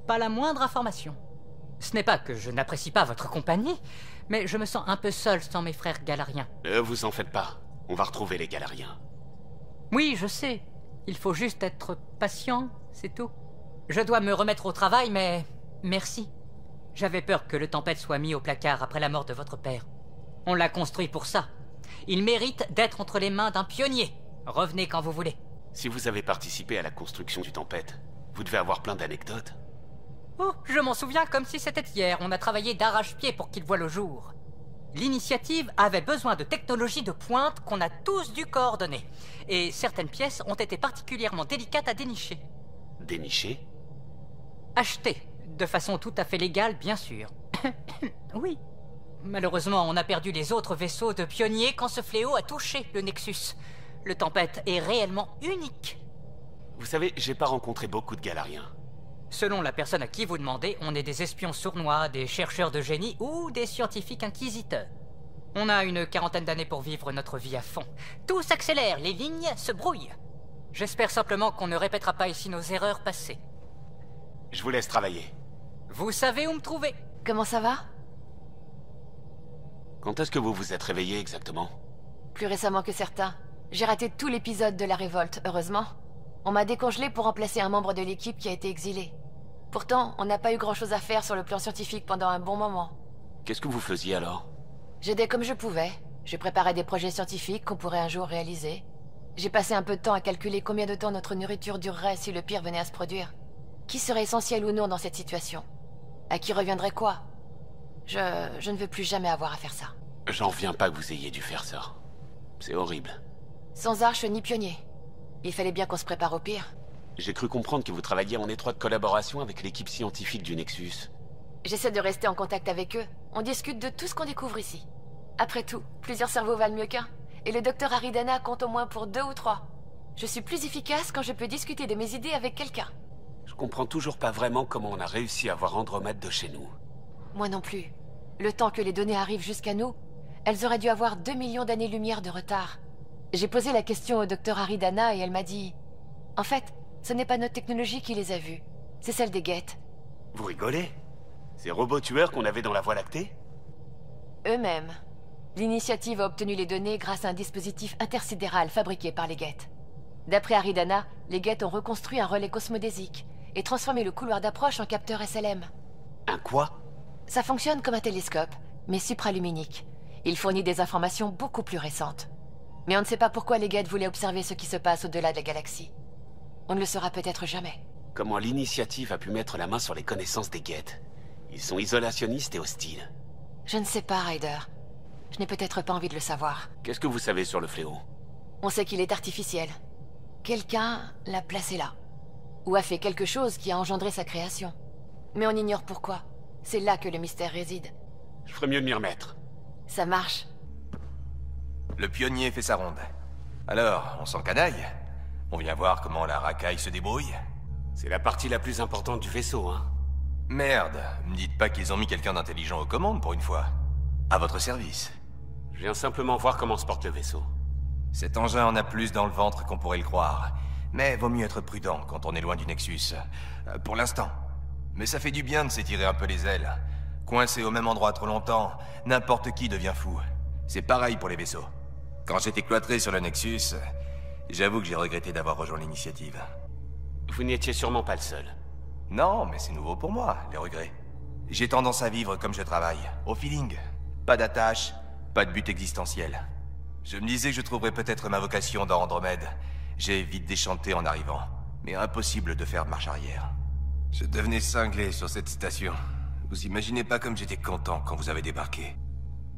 Pas la moindre information. Ce n'est pas que je n'apprécie pas votre compagnie, mais je me sens un peu seul sans mes frères galariens. Vous en faites pas. On va retrouver les Galariens. Oui, je sais. Il faut juste être patient, c'est tout. Je dois me remettre au travail, mais... merci. J'avais peur que le Tempête soit mis au placard après la mort de votre père. On l'a construit pour ça. Il mérite d'être entre les mains d'un pionnier. Revenez quand vous voulez. Si vous avez participé à la construction du Tempête, vous devez avoir plein d'anecdotes. Oh, je m'en souviens comme si c'était hier. On a travaillé d'arrache-pied pour qu'il voie le jour. L'initiative avait besoin de technologies de pointe qu'on a tous dû coordonner. Et certaines pièces ont été particulièrement délicates à dénicher. Dénicher? Acheter. De façon tout à fait légale, bien sûr. Oui. Malheureusement, on a perdu les autres vaisseaux de pionniers quand ce fléau a touché le Nexus. Le Tempête est réellement unique. Vous savez, j'ai pas rencontré beaucoup de Galariens. Selon la personne à qui vous demandez, on est des espions sournois, des chercheurs de génie ou des scientifiques inquisiteurs. On a une 40aine d'années pour vivre notre vie à fond. Tout s'accélère, les lignes se brouillent. J'espère simplement qu'on ne répétera pas ici nos erreurs passées. Je vous laisse travailler. Vous savez où me trouver. Comment ça va? Quand est-ce que vous vous êtes réveillé exactement? Plus récemment que certains. J'ai raté tout l'épisode de la révolte, heureusement. On m'a décongelé pour remplacer un membre de l'équipe qui a été exilé. Pourtant, on n'a pas eu grand-chose à faire sur le plan scientifique pendant un bon moment. Qu'est-ce que vous faisiez alors? J'aidais comme je pouvais. Je préparais des projets scientifiques qu'on pourrait un jour réaliser. J'ai passé un peu de temps à calculer combien de temps notre nourriture durerait si le pire venait à se produire. Qui serait essentiel ou non dans cette situation? À qui reviendrait quoi? Je ne veux plus jamais avoir à faire ça. J'en reviens pas que vous ayez dû faire ça. C'est horrible. Sans arche ni pionnier. Il fallait bien qu'on se prépare au pire. J'ai cru comprendre que vous travailliez en étroite collaboration avec l'équipe scientifique du Nexus. J'essaie de rester en contact avec eux. On discute de tout ce qu'on découvre ici. Après tout, plusieurs cerveaux valent mieux qu'un. Et le docteur Aridana compte au moins pour 2 ou 3. Je suis plus efficace quand je peux discuter de mes idées avec quelqu'un. Je comprends toujours pas vraiment comment on a réussi à voir Andromède de chez nous. Moi non plus. Le temps que les données arrivent jusqu'à nous, elles auraient dû avoir 2 millions d'années-lumière de retard. J'ai posé la question au docteur Aridana et elle m'a dit... En fait, ce n'est pas notre technologie qui les a vus. C'est celle des Geth. Vous rigolez? Ces robots tueurs qu'on avait dans la Voie lactée? Eux-mêmes. L'initiative a obtenu les données grâce à un dispositif intersidéral fabriqué par les Geth. D'après Aridana, les Geth ont reconstruit un relais cosmodésique et transformé le couloir d'approche en capteur SLM. Un quoi? Ça fonctionne comme un télescope, mais supraluminique. Il fournit des informations beaucoup plus récentes. Mais on ne sait pas pourquoi les Geth voulaient observer ce qui se passe au-delà de la galaxie. On ne le saura peut-être jamais. Comment l'initiative a pu mettre la main sur les connaissances des Geth? Ils sont isolationnistes et hostiles. Je ne sais pas, Ryder. Je n'ai peut-être pas envie de le savoir. Qu'est-ce que vous savez sur le fléau? On sait qu'il est artificiel. Quelqu'un l'a placé là. Ou a fait quelque chose qui a engendré sa création. Mais on ignore pourquoi. C'est là que le mystère réside. Je ferais mieux de m'y remettre. Ça marche. Le pionnier fait sa ronde. Alors, on s'encanaille? On vient voir comment la racaille se débrouille? C'est la partie la plus importante du vaisseau, hein. Merde, me dites pas qu'ils ont mis quelqu'un d'intelligent aux commandes pour une fois. À votre service. Je viens simplement voir comment se porte le vaisseau. Cet engin en a plus dans le ventre qu'on pourrait le croire. Mais vaut mieux être prudent quand on est loin du Nexus. Pour l'instant. Mais ça fait du bien de s'étirer un peu les ailes. Coincé au même endroit trop longtemps, n'importe qui devient fou. C'est pareil pour les vaisseaux. Quand j'étais cloîtré sur le Nexus, j'avoue que j'ai regretté d'avoir rejoint l'initiative. Vous n'étiez sûrement pas le seul. Non, mais c'est nouveau pour moi, les regrets. J'ai tendance à vivre comme je travaille, au feeling. Pas d'attache, pas de but existentiel. Je me disais que je trouverais peut-être ma vocation dans Andromède. J'ai vite déchanté en arrivant, mais impossible de faire marche arrière. Je devenais cinglé sur cette station. Vous imaginez pas comme j'étais content quand vous avez débarqué.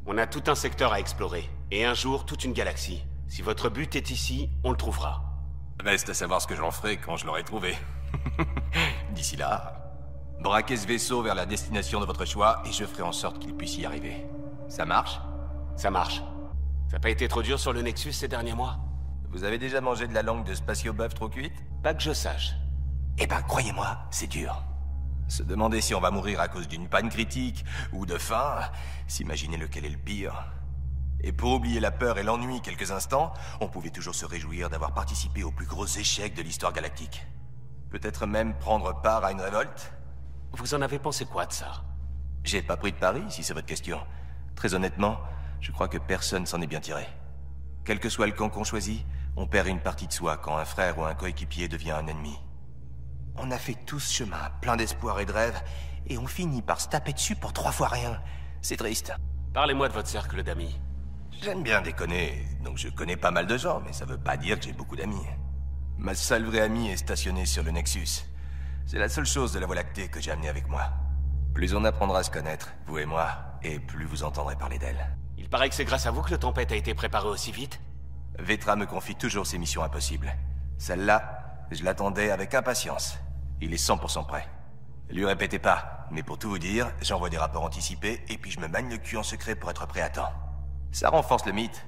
On a tout un secteur à explorer, et un jour toute une galaxie. Si votre but est ici, on le trouvera. Reste à savoir ce que j'en ferai quand je l'aurai trouvé. D'ici là, braquez ce vaisseau vers la destination de votre choix et je ferai en sorte qu'il puisse y arriver. Ça marche? Ça marche. Ça n'a pas été trop dur sur le Nexus ces derniers mois? Vous avez déjà mangé de la langue de spatio-bœuf trop cuite? Pas que je sache. Eh ben, croyez-moi, c'est dur. Se demander si on va mourir à cause d'une panne critique ou de faim, s'imaginer lequel est le pire. Et pour oublier la peur et l'ennui quelques instants, on pouvait toujours se réjouir d'avoir participé au plus gros échec de l'histoire galactique. Peut-être même prendre part à une révolte? Vous en avez pensé quoi de ça? J'ai pas pris de pari, si c'est votre question. Très honnêtement, je crois que personne s'en est bien tiré. Quel que soit le camp qu'on choisit, on perd une partie de soi quand un frère ou un coéquipier devient un ennemi. On a fait tout ce chemin, plein d'espoir et de rêves, et on finit par se taper dessus pour 3 fois rien. C'est triste. Parlez-moi de votre cercle d'amis. J'aime bien déconner, donc je connais pas mal de gens, mais ça veut pas dire que j'ai beaucoup d'amis. Ma seule vraie amie est stationnée sur le Nexus. C'est la seule chose de la Voie lactée que j'ai amenée avec moi. Plus on apprendra à se connaître, vous et moi, et plus vous entendrez parler d'elle. Il paraît que c'est grâce à vous que le Tempête a été préparé aussi vite. Vetra me confie toujours ses missions impossibles. Celle-là, je l'attendais avec impatience. Il est 100% prêt. Lui répétez pas, mais pour tout vous dire, j'envoie des rapports anticipés et puis je me magne le cul en secret pour être prêt à temps. Ça renforce le mythe.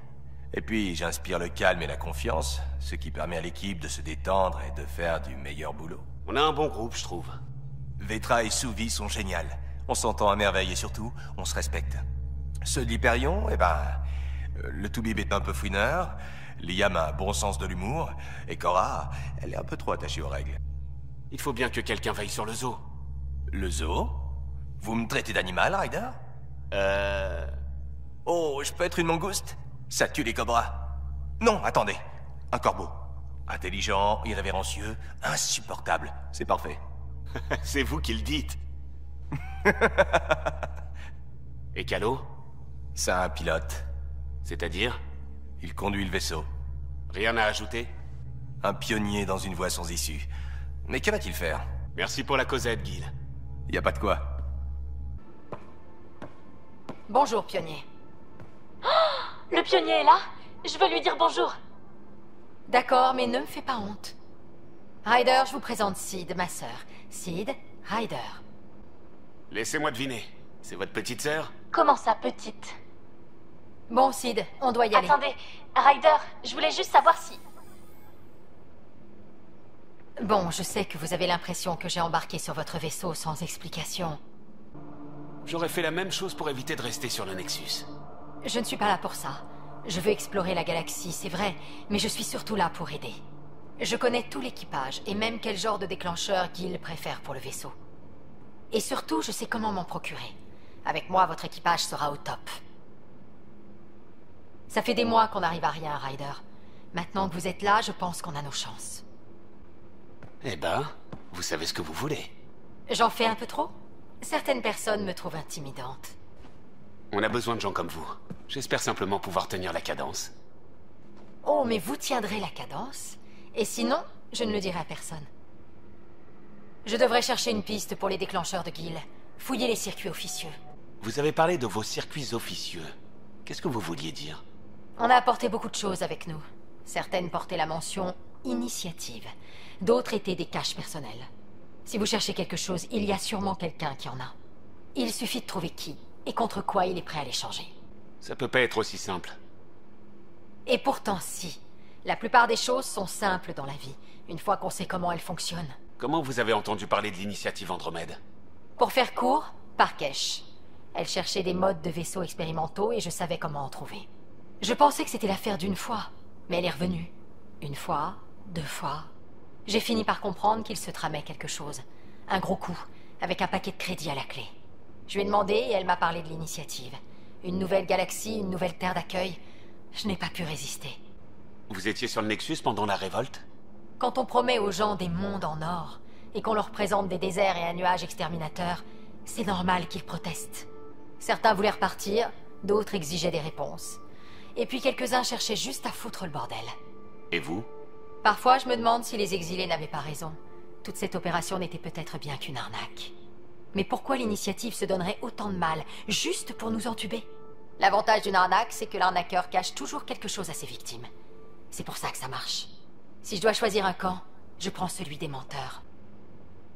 Et puis j'inspire le calme et la confiance, ce qui permet à l'équipe de se détendre et de faire du meilleur boulot. On a un bon groupe, je trouve. Vetra et Souvi sont géniales. On s'entend à merveille et surtout, on se respecte. Ceux de l'Hyperion, eh ben... le Toubib est un peu fouineur, Liam a un bon sens de l'humour, et Cora, elle est un peu trop attachée aux règles. Il faut bien que quelqu'un veille sur le zoo. Le zoo? Vous me traitez d'animal, Ryder? Oh, je peux être une mangouste? Ça tue les cobras. Non, attendez. Un corbeau. Intelligent, irrévérencieux, insupportable. C'est parfait. C'est vous qui le dites. Et Calo? C'est un pilote. C'est-à-dire? Il conduit le vaisseau. Rien à ajouter? Un pionnier dans une voie sans issue. Mais que va-t-il faire? Merci pour la causette, Gil. Y a pas de quoi. Bonjour, pionnier. Oh, le pionnier est là? Je veux lui dire bonjour. D'accord, mais ne me fais pas honte. Ryder, je vous présente Sid, ma sœur. Sid, Ryder. Laissez-moi deviner. C'est votre petite sœur? Comment ça, petite? Bon, Sid, on doit y aller. Attendez, Ryder, je voulais juste savoir si... Bon, je sais que vous avez l'impression que j'ai embarqué sur votre vaisseau sans explication. J'aurais fait la même chose pour éviter de rester sur le Nexus. Je ne suis pas là pour ça. Je veux explorer la galaxie, c'est vrai, mais je suis surtout là pour aider. Je connais tout l'équipage, et même quel genre de déclencheur Gil préfère pour le vaisseau. Et surtout, je sais comment m'en procurer. Avec moi, votre équipage sera au top. Ça fait des mois qu'on n'arrive à rien, Ryder. Maintenant que vous êtes là, je pense qu'on a nos chances. Eh ben, vous savez ce que vous voulez. J'en fais un peu trop? Certaines personnes me trouvent intimidante. On a besoin de gens comme vous. J'espère simplement pouvoir tenir la cadence. Oh, mais vous tiendrez la cadence? Et sinon, je ne le dirai à personne. Je devrais chercher une piste pour les déclencheurs de Gil. Fouiller les circuits officieux. Vous avez parlé de vos circuits officieux. Qu'est-ce que vous vouliez dire? On a apporté beaucoup de choses avec nous. Certaines portaient la mention « initiative ». D'autres étaient des caches personnelles. Si vous cherchez quelque chose, il y a sûrement quelqu'un qui en a. Il suffit de trouver qui, et contre quoi il est prêt à l'échanger. Ça peut pas être aussi simple. Et pourtant si. La plupart des choses sont simples dans la vie, une fois qu'on sait comment elles fonctionnent. Comment vous avez entendu parler de l'initiative Andromède? Pour faire court, Parkesh. Elle cherchait des modes de vaisseaux expérimentaux et je savais comment en trouver. Je pensais que c'était l'affaire d'une fois, mais elle est revenue. Une fois, 2 fois... J'ai fini par comprendre qu'il se tramait quelque chose. Un gros coup, avec un paquet de crédits à la clé. Je lui ai demandé et elle m'a parlé de l'initiative. Une nouvelle galaxie, une nouvelle terre d'accueil. Je n'ai pas pu résister. Vous étiez sur le Nexus pendant la révolte? Quand on promet aux gens des mondes en or, et qu'on leur présente des déserts et un nuage exterminateur, c'est normal qu'ils protestent. Certains voulaient repartir, d'autres exigeaient des réponses. Et puis quelques-uns cherchaient juste à foutre le bordel. Et vous? Parfois, je me demande si les exilés n'avaient pas raison. Toute cette opération n'était peut-être bien qu'une arnaque. Mais pourquoi l'initiative se donnerait autant de mal, juste pour nous entuber? L'avantage d'une arnaque, c'est que l'arnaqueur cache toujours quelque chose à ses victimes. C'est pour ça que ça marche. Si je dois choisir un camp, je prends celui des menteurs.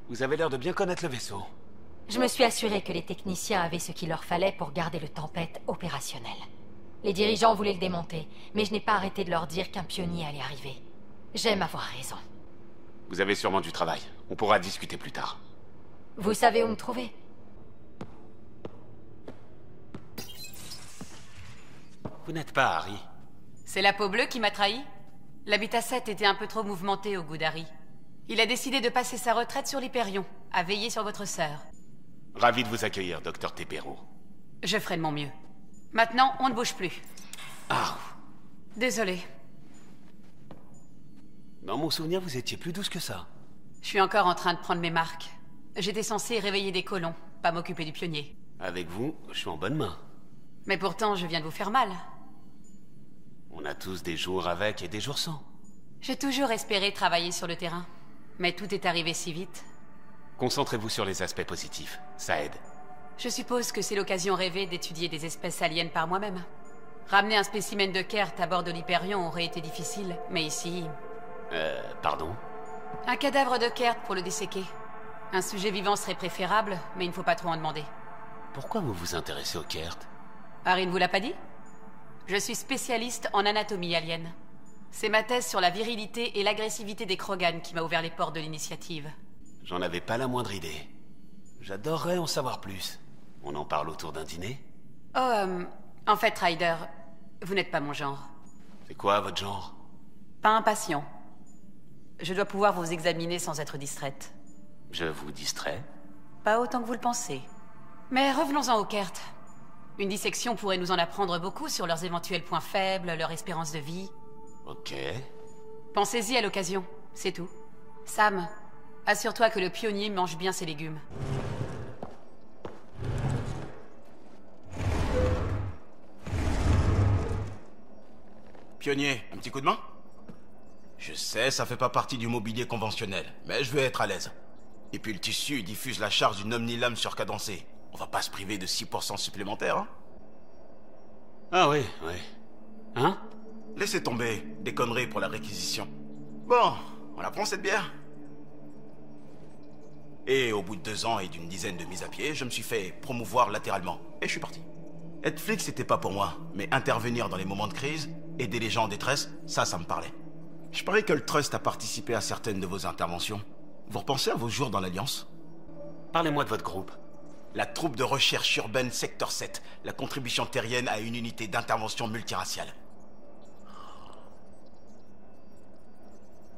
Vous avez l'air de bien connaître le vaisseau. Je me suis assuré que les techniciens avaient ce qu'il leur fallait pour garder le Tempête opérationnel. Les dirigeants voulaient le démonter, mais je n'ai pas arrêté de leur dire qu'un pionnier allait arriver. J'aime avoir raison. Vous avez sûrement du travail. On pourra discuter plus tard. Vous savez où me trouver? Vous n'êtes pas Harry. C'est la peau bleue qui m'a trahi? L'Habitat 7 était un peu trop mouvementé au goût d'Harry. Il a décidé de passer sa retraite sur l'Hyperion, à veiller sur votre sœur. Ravi de vous accueillir, Dr. Tepero. Je ferai de mon mieux. Maintenant, on ne bouge plus. Ah. Désolé. Dans mon souvenir, vous étiez plus douce que ça. Je suis encore en train de prendre mes marques. J'étais censée réveiller des colons, pas m'occuper du pionnier. Avec vous, je suis en bonne main. Mais pourtant, je viens de vous faire mal. On a tous des jours avec et des jours sans. J'ai toujours espéré travailler sur le terrain. Mais tout est arrivé si vite. Concentrez-vous sur les aspects positifs. Ça aide. Je suppose que c'est l'occasion rêvée d'étudier des espèces aliens par moi-même. Ramener un spécimen de Kert à bord de l'Hyperion aurait été difficile, mais ici... pardon? Un cadavre de Kert pour le disséquer. Un sujet vivant serait préférable, mais il ne faut pas trop en demander. Pourquoi vous vous intéressez au Kert? Harry ne vous l'a pas dit? Je suis spécialiste en anatomie alien. C'est ma thèse sur la virilité et l'agressivité des Krogan qui m'a ouvert les portes de l'initiative. J'en avais pas la moindre idée. J'adorerais en savoir plus. On en parle autour d'un dîner? En fait, Ryder, vous n'êtes pas mon genre. C'est quoi votre genre? Pas impatient. Je dois pouvoir vous examiner sans être distraite. Je vous distrais? Pas autant que vous le pensez. Mais revenons-en au Kert. Une dissection pourrait nous en apprendre beaucoup sur leurs éventuels points faibles, leur espérance de vie. Ok. Pensez-y à l'occasion, c'est tout. Sam, assure-toi que le pionnier mange bien ses légumes. Pionnier, un petit coup de main? Je sais, ça fait pas partie du mobilier conventionnel, mais je veux être à l'aise. Et puis le tissu diffuse la charge d'une omnilame surcadencée. On va pas se priver de 6% supplémentaires, hein? Ah oui, oui. Hein? Laissez tomber, des conneries pour la réquisition. Bon, on la prend cette bière? Et au bout de 2 ans et d'une dizaine de mises à pied, je me suis fait promouvoir latéralement. Et je suis parti. Être flic, c'était pas pour moi. Mais intervenir dans les moments de crise, aider les gens en détresse, ça me parlait. Je parie que le Trust a participé à certaines de vos interventions. Vous repensez à vos jours dans l'Alliance? Parlez-moi de votre groupe. La troupe de recherche urbaine Secteur 7. La contribution terrienne à une unité d'intervention multiraciale.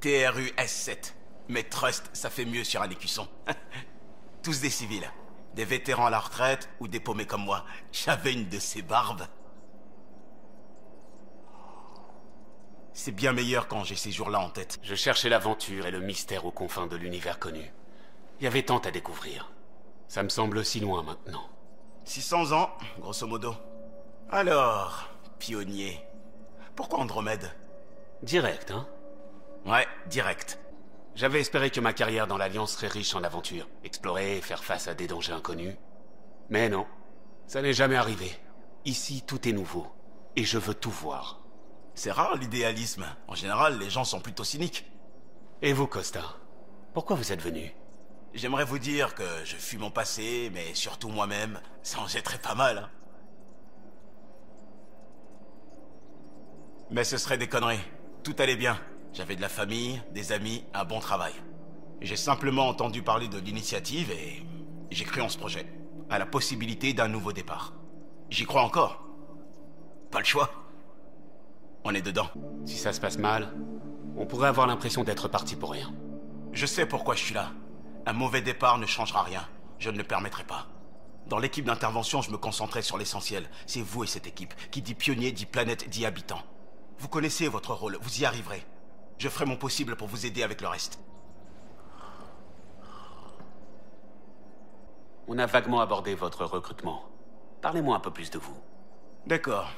TRU S7. Mais Trust, ça fait mieux sur un écusson. Tous des civils. Des vétérans à la retraite ou des paumés comme moi. J'avais une de ces barbes. C'est bien meilleur quand j'ai ces jours-là en tête. Je cherchais l'aventure et le mystère aux confins de l'univers connu. Il y avait tant à découvrir. Ça me semble si loin maintenant. 600 ans, grosso modo. Alors, pionnier. Pourquoi Andromède? Direct, hein? Ouais, direct. J'avais espéré que ma carrière dans l'Alliance serait riche en aventures. Explorer et faire face à des dangers inconnus. Mais non, ça n'est jamais arrivé. Ici, tout est nouveau. Et je veux tout voir. C'est rare l'idéalisme. En général, les gens sont plutôt cyniques. Et vous, Costa? Pourquoi vous êtes venu? J'aimerais vous dire que je fuis mon passé, mais surtout moi-même. Ça en jetterait pas mal, hein. Mais ce serait des conneries. Tout allait bien. J'avais de la famille, des amis, un bon travail. J'ai simplement entendu parler de l'initiative et j'ai cru en ce projet. À la possibilité d'un nouveau départ. J'y crois encore. Pas le choix. On est dedans. Si ça se passe mal, on pourrait avoir l'impression d'être parti pour rien. Je sais pourquoi je suis là. Un mauvais départ ne changera rien. Je ne le permettrai pas. Dans l'équipe d'intervention, je me concentrais sur l'essentiel. C'est vous et cette équipe. Qui dit pionnier, dit planète, dit habitant. Vous connaissez votre rôle, vous y arriverez. Je ferai mon possible pour vous aider avec le reste. On a vaguement abordé votre recrutement. Parlez-moi un peu plus de vous. D'accord.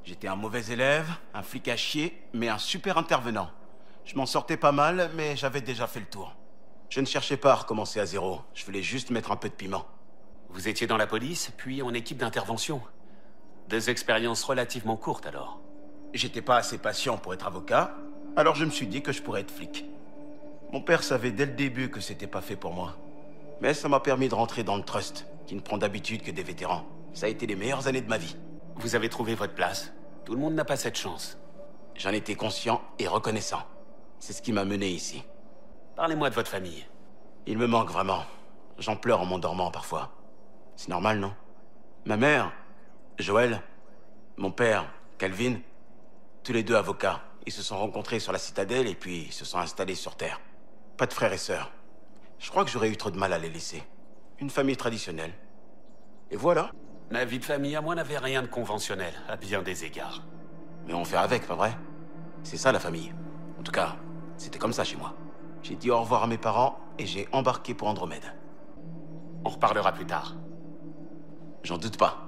J'étais un mauvais élève, un flic à chier, mais un super intervenant. Je m'en sortais pas mal, mais j'avais déjà fait le tour. Je ne cherchais pas à recommencer à zéro. Je voulais juste mettre un peu de piment. Vous étiez dans la police, puis en équipe d'intervention. 2 expériences relativement courtes alors. J'étais pas assez patient pour être avocat, alors je me suis dit que je pourrais être flic. Mon père savait dès le début que c'était pas fait pour moi. Mais ça m'a permis de rentrer dans le Trust, qui ne prend d'habitude que des vétérans. Ça a été les meilleures années de ma vie. Vous avez trouvé votre place. Tout le monde n'a pas cette chance. J'en étais conscient et reconnaissant. C'est ce qui m'a mené ici. Parlez-moi de votre famille. Il me manque vraiment. J'en pleure en m'endormant parfois. C'est normal, non? Ma mère, Joël, mon père, Calvin, tous les 2 avocats. Ils se sont rencontrés sur la citadelle et puis ils se sont installés sur Terre. Pas de frères et sœurs. Je crois que j'aurais eu trop de mal à les laisser. Une famille traditionnelle. Et voilà. Ma vie de famille à moi n'avait rien de conventionnel, à bien des égards. Mais on fait avec, pas vrai? C'est ça la famille. En tout cas, c'était comme ça chez moi. J'ai dit au revoir à mes parents et j'ai embarqué pour Andromède. On reparlera plus tard. J'en doute pas.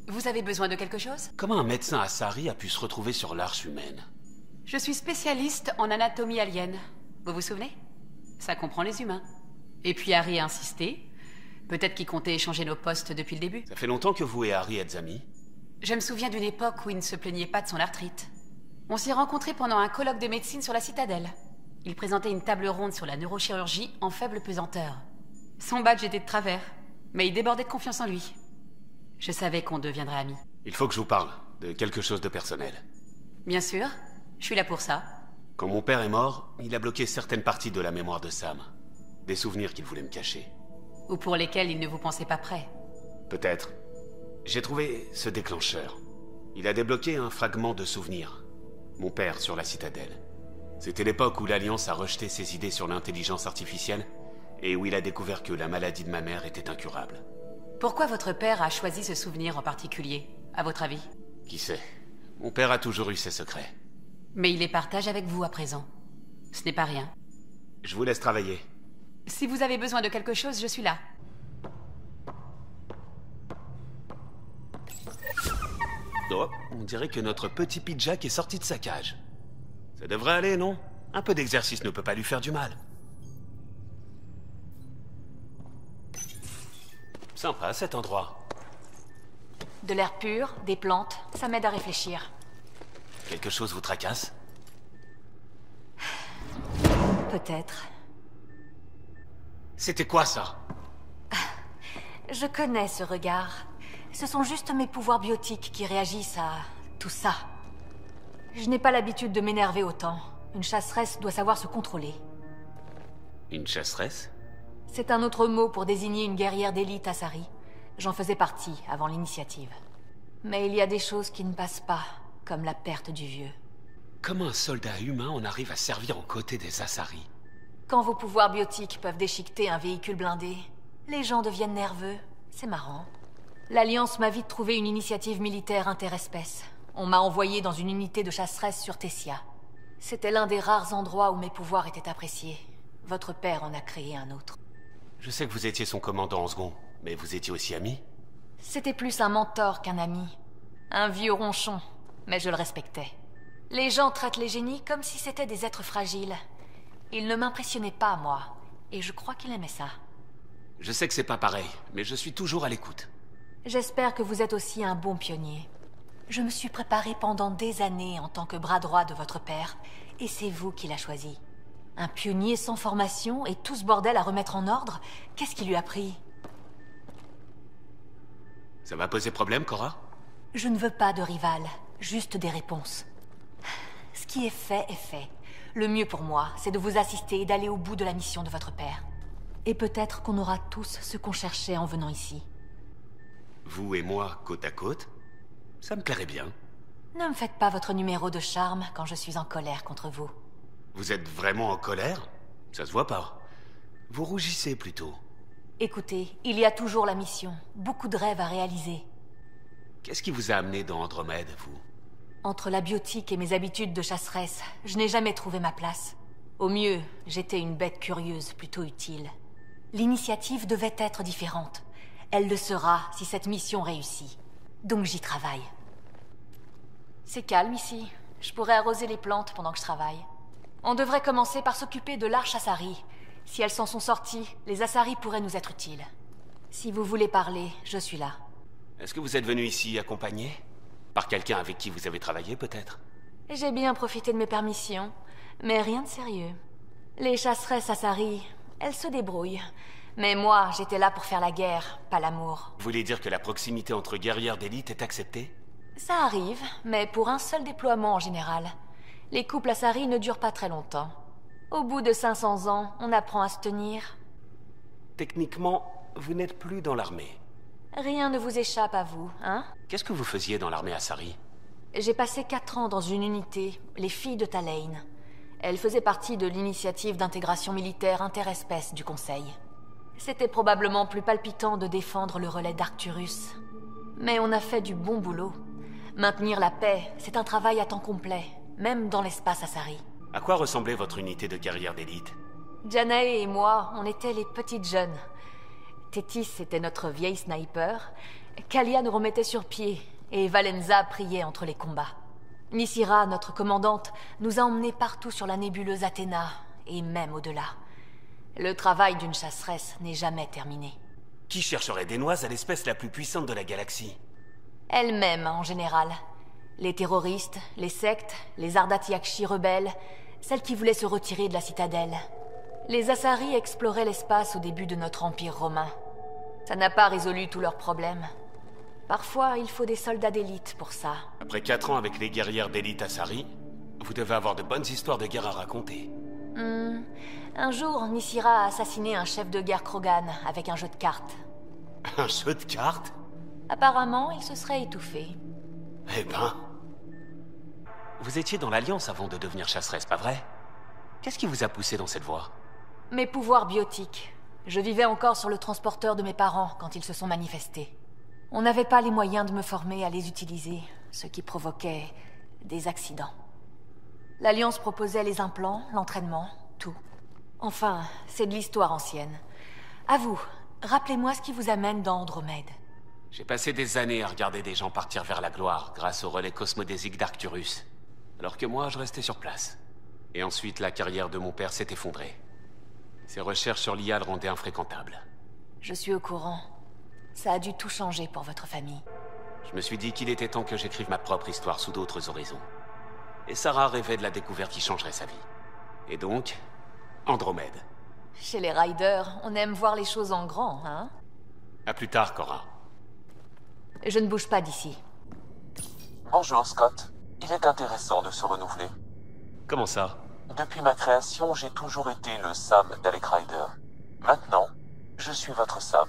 Vous avez besoin de quelque chose? Comment un médecin Asari a pu se retrouver sur l'Arche humaine? Je suis spécialiste en anatomie alien. Vous vous souvenez? Ça comprend les humains. Et puis Harry a insisté. Peut-être qu'il comptait échanger nos postes depuis le début. Ça fait longtemps que vous et Harry êtes amis? Je me souviens d'une époque où il ne se plaignait pas de son arthrite. On s'est rencontrés pendant un colloque de médecine sur la citadelle. Il présentait une table ronde sur la neurochirurgie en faible pesanteur. Son badge était de travers, mais il débordait de confiance en lui. Je savais qu'on deviendrait amis. Il faut que je vous parle de quelque chose de personnel. Bien sûr, je suis là pour ça. Quand mon père est mort, il a bloqué certaines parties de la mémoire de Sam. Des souvenirs qu'il voulait me cacher. Ou pour lesquels il ne vous pensait pas prêt. Peut-être. J'ai trouvé ce déclencheur. Il a débloqué un fragment de souvenir. Mon père sur la citadelle. C'était l'époque où l'Alliance a rejeté ses idées sur l'intelligence artificielle et où il a découvert que la maladie de ma mère était incurable. Pourquoi votre père a choisi ce souvenir en particulier, à votre avis? Qui sait? Mon père a toujours eu ses secrets. Mais il les partage avec vous à présent. Ce n'est pas rien. Je vous laisse travailler. Si vous avez besoin de quelque chose, je suis là. Oh, on dirait que notre petit Pidjack est sorti de sa cage. Ça devrait aller, non? Un peu d'exercice ne peut pas lui faire du mal. Sympa cet endroit. De l'air pur, des plantes, ça m'aide à réfléchir. Quelque chose vous tracasse? Peut-être. C'était quoi ça? Je connais ce regard. Ce sont juste mes pouvoirs biotiques qui réagissent à tout ça. Je n'ai pas l'habitude de m'énerver autant. Une chasseresse doit savoir se contrôler. Une chasseresse? C'est un autre mot pour désigner une guerrière d'élite Asari. J'en faisais partie avant l'initiative. Mais il y a des choses qui ne passent pas, comme la perte du vieux. Comment un soldat humain en arrive à servir aux côtés des Asari? Quand vos pouvoirs biotiques peuvent déchiqueter un véhicule blindé, les gens deviennent nerveux. C'est marrant. L'Alliance m'a vite trouvé une initiative militaire interespèce. On m'a envoyé dans une unité de chasseresse sur Tessia. C'était l'un des rares endroits où mes pouvoirs étaient appréciés. Votre père en a créé un autre. Je sais que vous étiez son commandant en second, mais vous étiez aussi ami? C'était plus un mentor qu'un ami. Un vieux ronchon, mais je le respectais. Les gens traitent les génies comme si c'étaient des êtres fragiles. Il ne m'impressionnait pas, moi, et je crois qu'il aimait ça. Je sais que c'est pas pareil, mais je suis toujours à l'écoute. J'espère que vous êtes aussi un bon pionnier. Je me suis préparé pendant des années en tant que bras droit de votre père, et c'est vous qui l'a choisi. Un pionnier sans formation et tout ce bordel à remettre en ordre, qu'est-ce qui lui a pris? Ça va poser problème, Cora? Je ne veux pas de rival, juste des réponses. Ce qui est fait est fait. Le mieux pour moi, c'est de vous assister et d'aller au bout de la mission de votre père. Et peut-être qu'on aura tous ce qu'on cherchait en venant ici. Vous et moi, côte à côte? Ça me plairait bien. Ne me faites pas votre numéro de charme quand je suis en colère contre vous. Vous êtes vraiment en colère? Ça se voit pas. Vous rougissez plutôt. Écoutez, il y a toujours la mission. Beaucoup de rêves à réaliser. Qu'est-ce qui vous a amené dans Andromède, vous? Entre la biotique et mes habitudes de chasseresse, je n'ai jamais trouvé ma place. Au mieux, j'étais une bête curieuse, plutôt utile. L'initiative devait être différente. Elle le sera si cette mission réussit. Donc j'y travaille. C'est calme ici. Je pourrais arroser les plantes pendant que je travaille. On devrait commencer par s'occuper de l'arche Asari. Si elles s'en sont sorties, les Asari pourraient nous être utiles. Si vous voulez parler, je suis là. Est-ce que vous êtes venu ici accompagné? Par quelqu'un avec qui vous avez travaillé, peut-être? J'ai bien profité de mes permissions, mais rien de sérieux. Les chasseresses Asari, elles se débrouillent. Mais moi, j'étais là pour faire la guerre, pas l'amour. Vous voulez dire que la proximité entre guerrières d'élite est acceptée? Ça arrive, mais pour un seul déploiement en général. Les couples Asari ne durent pas très longtemps. Au bout de 500 ans, on apprend à se tenir. Techniquement, vous n'êtes plus dans l'armée. Rien ne vous échappe à vous, hein? Qu'est-ce que vous faisiez dans l'armée Asari? J'ai passé 4 ans dans une unité, les filles de Talaine. Elles faisaient partie de l'initiative d'intégration militaire interespèce du Conseil. C'était probablement plus palpitant de défendre le relais d'Arcturus. Mais on a fait du bon boulot. Maintenir la paix, c'est un travail à temps complet, même dans l'espace Asari. À quoi ressemblait votre unité de guerrières d'élite? Janae et moi, on était les petites jeunes. Tétis était notre vieille sniper, Kalia nous remettait sur pied, et Valenza priait entre les combats. Nysira, notre commandante, nous a emmenés partout sur la nébuleuse Athéna, et même au-delà. Le travail d'une chasseresse n'est jamais terminé. Qui chercherait des noises à l'espèce la plus puissante de la galaxie? Elle-même, en général. Les terroristes, les sectes, les Ardatiakshi rebelles, celles qui voulaient se retirer de la citadelle. Les Asari exploraient l'espace au début de notre empire romain. Ça n'a pas résolu tous leurs problèmes. Parfois, il faut des soldats d'élite pour ça. Après 4 ans avec les guerrières d'élite Asari, vous devez avoir de bonnes histoires de guerre à raconter. Un jour, Nysira a assassiné un chef de guerre Krogan avec un jeu de cartes. Un jeu de cartes? Apparemment, il se serait étouffé. Eh ben... Vous étiez dans l'Alliance avant de devenir chasseresse, pas vrai? Qu'est-ce qui vous a poussé dans cette voie? Mes pouvoirs biotiques. Je vivais encore sur le transporteur de mes parents quand ils se sont manifestés. On n'avait pas les moyens de me former à les utiliser, ce qui provoquait des accidents. L'Alliance proposait les implants, l'entraînement, tout. Enfin, c'est de l'histoire ancienne. À vous, rappelez-moi ce qui vous amène dans Andromède. J'ai passé des années à regarder des gens partir vers la gloire grâce au relais cosmodésique d'Arcturus, alors que moi, je restais sur place. Et ensuite, la carrière de mon père s'est effondrée. Ses recherches sur l'IA le rendaient infréquentable. Je suis au courant. Ça a dû tout changer pour votre famille. Je me suis dit qu'il était temps que j'écrive ma propre histoire sous d'autres horizons. Et Sarah rêvait de la découverte qui changerait sa vie. Et donc, Andromède. Chez les Riders, on aime voir les choses en grand, hein? À plus tard, Cora. Je ne bouge pas d'ici. Bonjour, Scott. Il est intéressant de se renouveler. Comment ça? Depuis ma création, j'ai toujours été le Sam d'Alec Ryder. Maintenant, je suis votre Sam.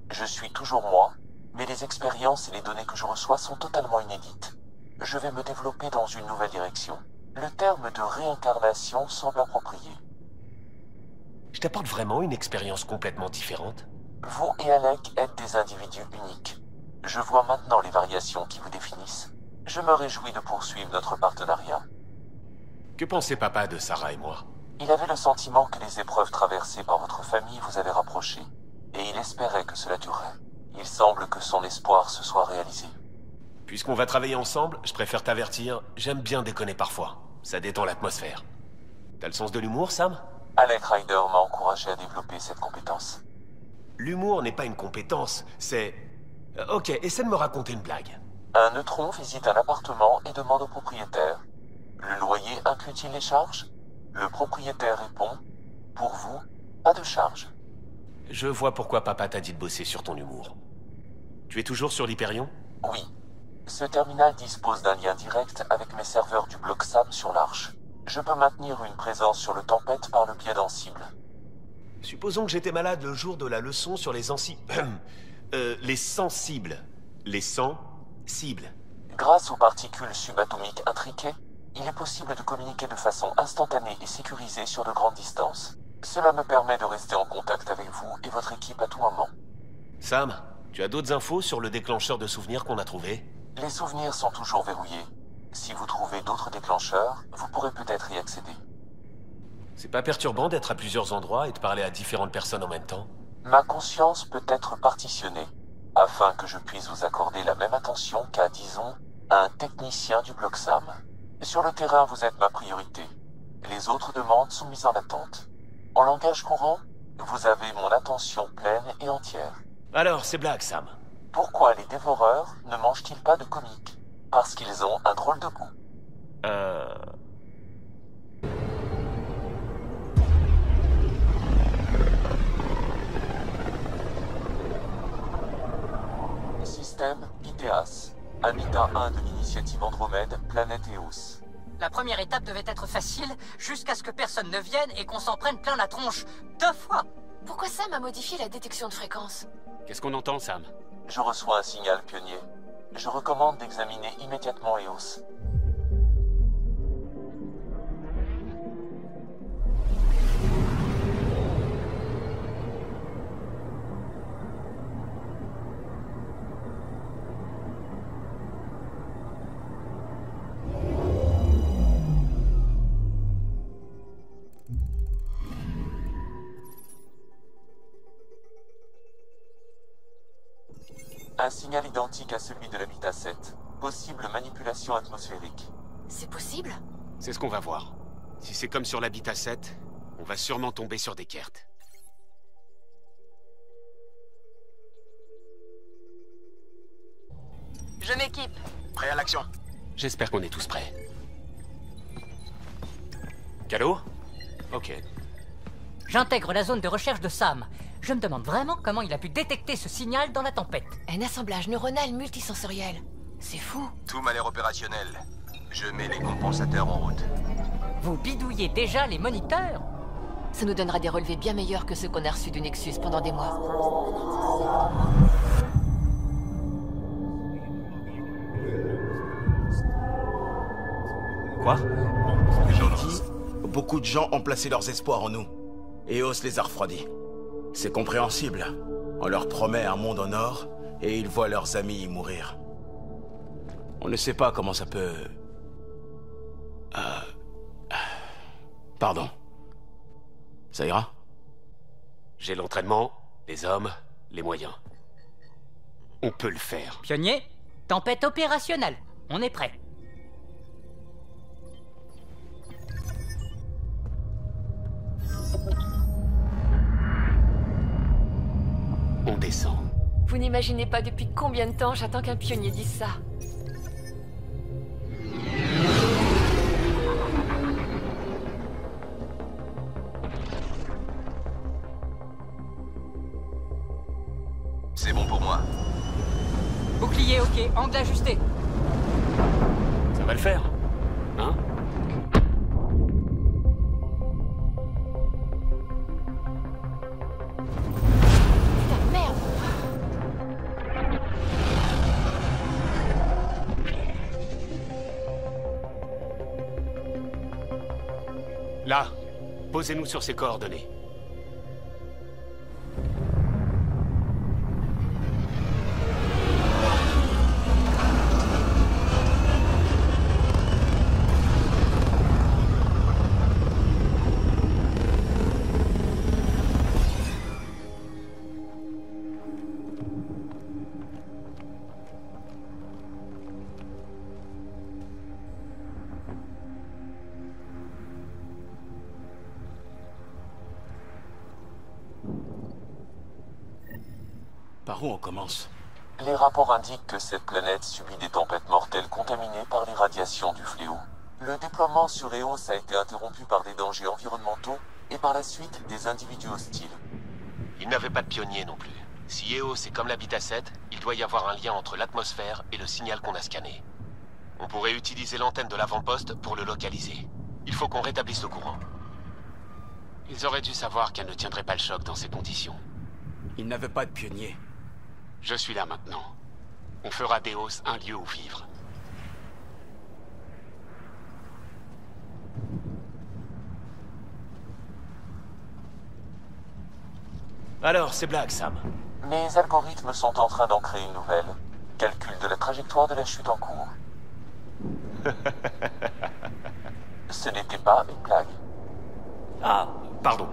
Je suis toujours moi, mais les expériences et les données que je reçois sont totalement inédites. Je vais me développer dans une nouvelle direction. Le terme de réincarnation semble approprié. Je t'apporte vraiment une expérience complètement différente. Vous et Alec êtes des individus uniques. Je vois maintenant les variations qui vous définissent. Je me réjouis de poursuivre notre partenariat. Que pensait papa de Sarah et moi? Il avait le sentiment que les épreuves traversées par votre famille vous avaient rapprochés, et il espérait que cela durerait. Il semble que son espoir se soit réalisé. Puisqu'on va travailler ensemble, je préfère t'avertir, j'aime bien déconner parfois. Ça détend l'atmosphère. T'as le sens de l'humour, Sam? Alec Ryder m'a encouragé à développer cette compétence. L'humour n'est pas une compétence, c'est... Ok, essaie de me raconter une blague. Un neutron visite un appartement et demande au propriétaire. Le loyer inclut-il les charges? Le propriétaire répond, pour vous, pas de charge. Je vois pourquoi papa t'a dit de bosser sur ton humour. Tu es toujours sur l'Hyperion? Oui. Ce terminal dispose d'un lien direct avec mes serveurs du bloc SAM sur l'Arche. Je peux maintenir une présence sur le Tempête par le biais d'un cible. Supposons que j'étais malade le jour de la leçon sur les les sensibles. Les cibles. Grâce aux particules subatomiques intriquées, il est possible de communiquer de façon instantanée et sécurisée sur de grandes distances. Cela me permet de rester en contact avec vous et votre équipe à tout moment. Sam, tu as d'autres infos sur le déclencheur de souvenirs qu'on a trouvé? Les souvenirs sont toujours verrouillés. Si vous trouvez d'autres déclencheurs, vous pourrez peut-être y accéder. C'est pas perturbant d'être à plusieurs endroits et de parler à différentes personnes en même temps? Ma conscience peut être partitionnée, afin que je puisse vous accorder la même attention qu'à, disons, un technicien du bloc SAM. Sur le terrain, vous êtes ma priorité. Les autres demandes sont mises en attente. En langage courant, vous avez mon attention pleine et entière. Alors, c'est blague, Sam. Pourquoi les dévoreurs ne mangent-ils pas de comiques? Parce qu'ils ont un drôle de goût. Système ITEAS. Habitat 1 de l'initiative Andromède, planète Eos. La première étape devait être facile, jusqu'à ce que personne ne vienne et qu'on s'en prenne plein la tronche. 2 fois! Pourquoi Sam a modifié la détection de fréquence? Qu'est-ce qu'on entend, Sam? Je reçois un signal pionnier. Je recommande d'examiner immédiatement Eos. Un signal identique à celui de l'habitat 7. Possible manipulation atmosphérique. C'est possible? C'est ce qu'on va voir. Si c'est comme sur l'habitat 7, on va sûrement tomber sur des Kert. Je m'équipe. Prêt à l'action. J'espère qu'on est tous prêts. Calo? Ok. J'intègre la zone de recherche de Sam. Je me demande vraiment comment il a pu détecter ce signal dans la tempête. Un assemblage neuronal multisensoriel. C'est fou. Tout m'a l'air opérationnel. Je mets les compensateurs en route. Vous bidouillez déjà les moniteurs? Ça nous donnera des relevés bien meilleurs que ceux qu'on a reçus du Nexus pendant des mois. Quoi? J'ai dit, beaucoup de gens ont placé leurs espoirs en nous. Eos les a refroidis. C'est compréhensible. On leur promet un monde en or, et ils voient leurs amis y mourir. On ne sait pas comment ça peut... Pardon. Ça ira? J'ai l'entraînement, les hommes, les moyens. On peut le faire. Pionnier, tempête opérationnelle. On est prêt. On descend. Vous n'imaginez pas depuis combien de temps j'attends qu'un pionnier dise ça. C'est bon pour moi. Bouclier, ok. Angle ajusté. Ça va le faire, hein? Putain, merde! Là, posez-nous sur ces coordonnées. Par où on commence? Les rapports indiquent que cette planète subit des tempêtes mortelles contaminées par les radiations du fléau. Le déploiement sur Eos a été interrompu par des dangers environnementaux et par la suite des individus hostiles. Il n'avait pas de pionnier non plus. Si Eos est comme l'Habitat 7, il doit y avoir un lien entre l'atmosphère et le signal qu'on a scanné. On pourrait utiliser l'antenne de l'avant-poste pour le localiser. Il faut qu'on rétablisse le courant. Ils auraient dû savoir qu'elle ne tiendrait pas le choc dans ces conditions. Il n'avait pas de pionnier. Je suis là maintenant. On fera d'Eos un lieu où vivre. Alors, c'est blague, Sam. Mes algorithmes sont en train d'en créer une nouvelle. Calcul de la trajectoire de la chute en cours. Ce n'était pas une blague. Ah, pardon.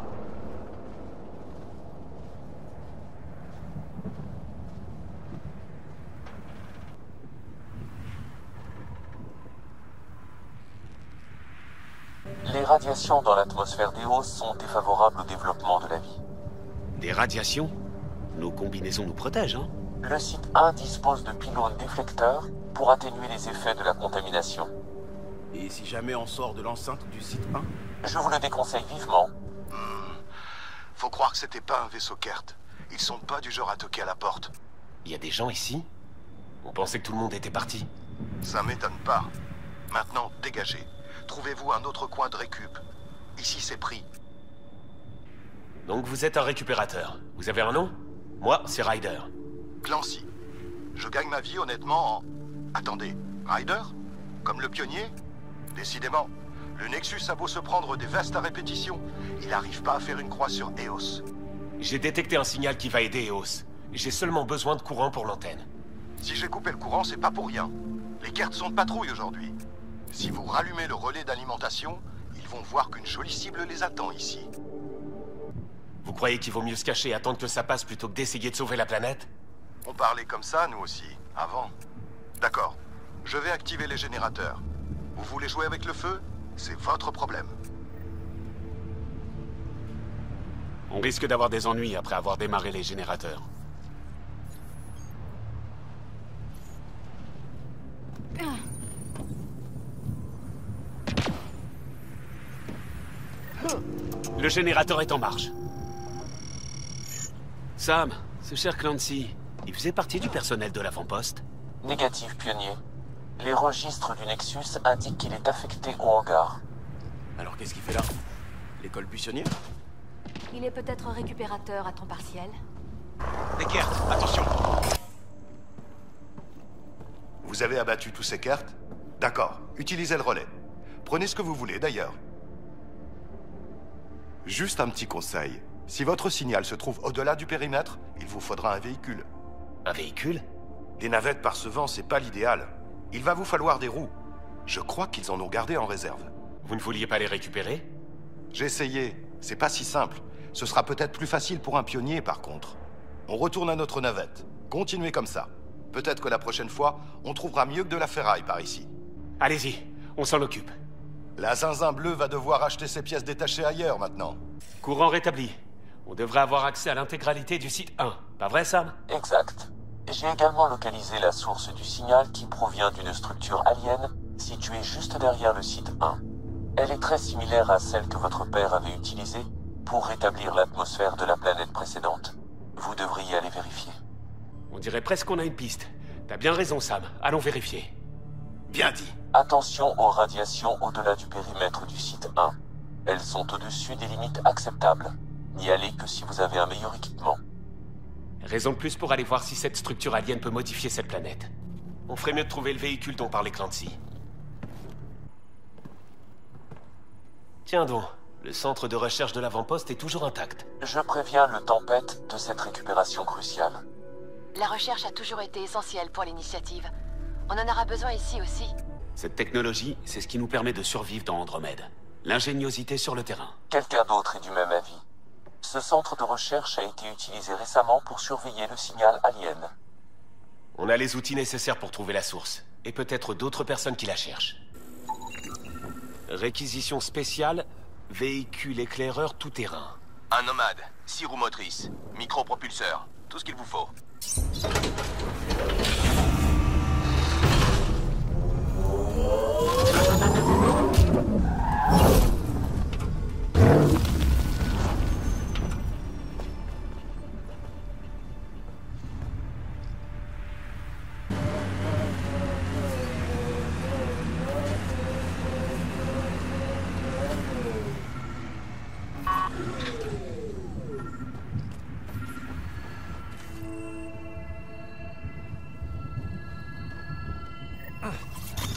Les radiations dans l'atmosphère d'Eos sont défavorables au développement de la vie. Des radiations? Nos combinaisons nous protègent, hein? Le site 1 dispose de pylônes déflecteurs pour atténuer les effets de la contamination. Et si jamais on sort de l'enceinte du site 1? Je vous le déconseille vivement. Faut croire que c'était pas un vaisseau Kert. Ils sont pas du genre à toquer à la porte. Il y a des gens ici? On pensait que tout le monde était parti. Ça m'étonne pas. Maintenant, dégagez. Trouvez-vous un autre coin de récup. Ici, c'est pris. Donc vous êtes un récupérateur. Vous avez un nom? Moi, c'est Ryder. Clancy. Je gagne ma vie honnêtement en... Attendez, Ryder? Comme le pionnier? Décidément, le Nexus a beau se prendre des vestes à répétition, il n'arrive pas à faire une croix sur Eos. J'ai détecté un signal qui va aider Eos. J'ai seulement besoin de courant pour l'antenne. Si j'ai coupé le courant, c'est pas pour rien. Les Kert sont de patrouille aujourd'hui. Si vous rallumez le relais d'alimentation, ils vont voir qu'une jolie cible les attend ici. Vous croyez qu'il vaut mieux se cacher et attendre que ça passe plutôt que d'essayer de sauver la planète? On parlait comme ça, nous aussi, avant. D'accord. Je vais activer les générateurs. Vous voulez jouer avec le feu? C'est votre problème. On risque d'avoir des ennuis après avoir démarré les générateurs. Le générateur est en marche. Sam, ce cher Clancy, il faisait partie du personnel de l'avant-poste? Négatif, pionnier. Les registres du Nexus indiquent qu'il est affecté au hangar. Alors qu'est-ce qu'il fait là? L'école buissonnière? Il est peut-être récupérateur à temps partiel. Les Kert, attention! Vous avez abattu tous ces Kert? D'accord, utilisez le relais. Prenez ce que vous voulez, d'ailleurs. Juste un petit conseil. Si votre signal se trouve au-delà du périmètre, il vous faudra un véhicule. Un véhicule? Les navettes par ce vent, c'est pas l'idéal. Il va vous falloir des roues. Je crois qu'ils en ont gardé en réserve. Vous ne vouliez pas les récupérer? J'ai essayé. C'est pas si simple. Ce sera peut-être plus facile pour un pionnier, par contre. On retourne à notre navette. Continuez comme ça. Peut-être que la prochaine fois, on trouvera mieux que de la ferraille par ici. Allez-y, on s'en occupe. La zinzin bleue va devoir acheter ses pièces détachées ailleurs, maintenant. Courant rétabli. On devrait avoir accès à l'intégralité du site 1. Pas vrai, Sam? Exact. J'ai également localisé la source du signal qui provient d'une structure alien située juste derrière le site 1. Elle est très similaire à celle que votre père avait utilisée pour rétablir l'atmosphère de la planète précédente. Vous devriez aller vérifier. On dirait presque qu'on a une piste. T'as bien raison, Sam. Allons vérifier. Bien dit. Attention aux radiations au-delà du périmètre du site 1. Elles sont au-dessus des limites acceptables. N'y allez que si vous avez un meilleur équipement. Raison de plus pour aller voir si cette structure alien peut modifier cette planète. On ferait mieux de trouver le véhicule dont parlait Clancy. Tiens donc, le centre de recherche de l'avant-poste est toujours intact. Je préviens le Tempête de cette récupération cruciale. La recherche a toujours été essentielle pour l'initiative. On en aura besoin ici aussi. Cette technologie, c'est ce qui nous permet de survivre dans Andromède. L'ingéniosité sur le terrain. Quelqu'un d'autre est du même avis. Ce centre de recherche a été utilisé récemment pour surveiller le signal alien. On a les outils nécessaires pour trouver la source. Et peut-être d'autres personnes qui la cherchent. Réquisition spéciale, véhicule éclaireur tout-terrain. Un nomade, 6 roues motrices, micropropulseur, tout ce qu'il vous faut.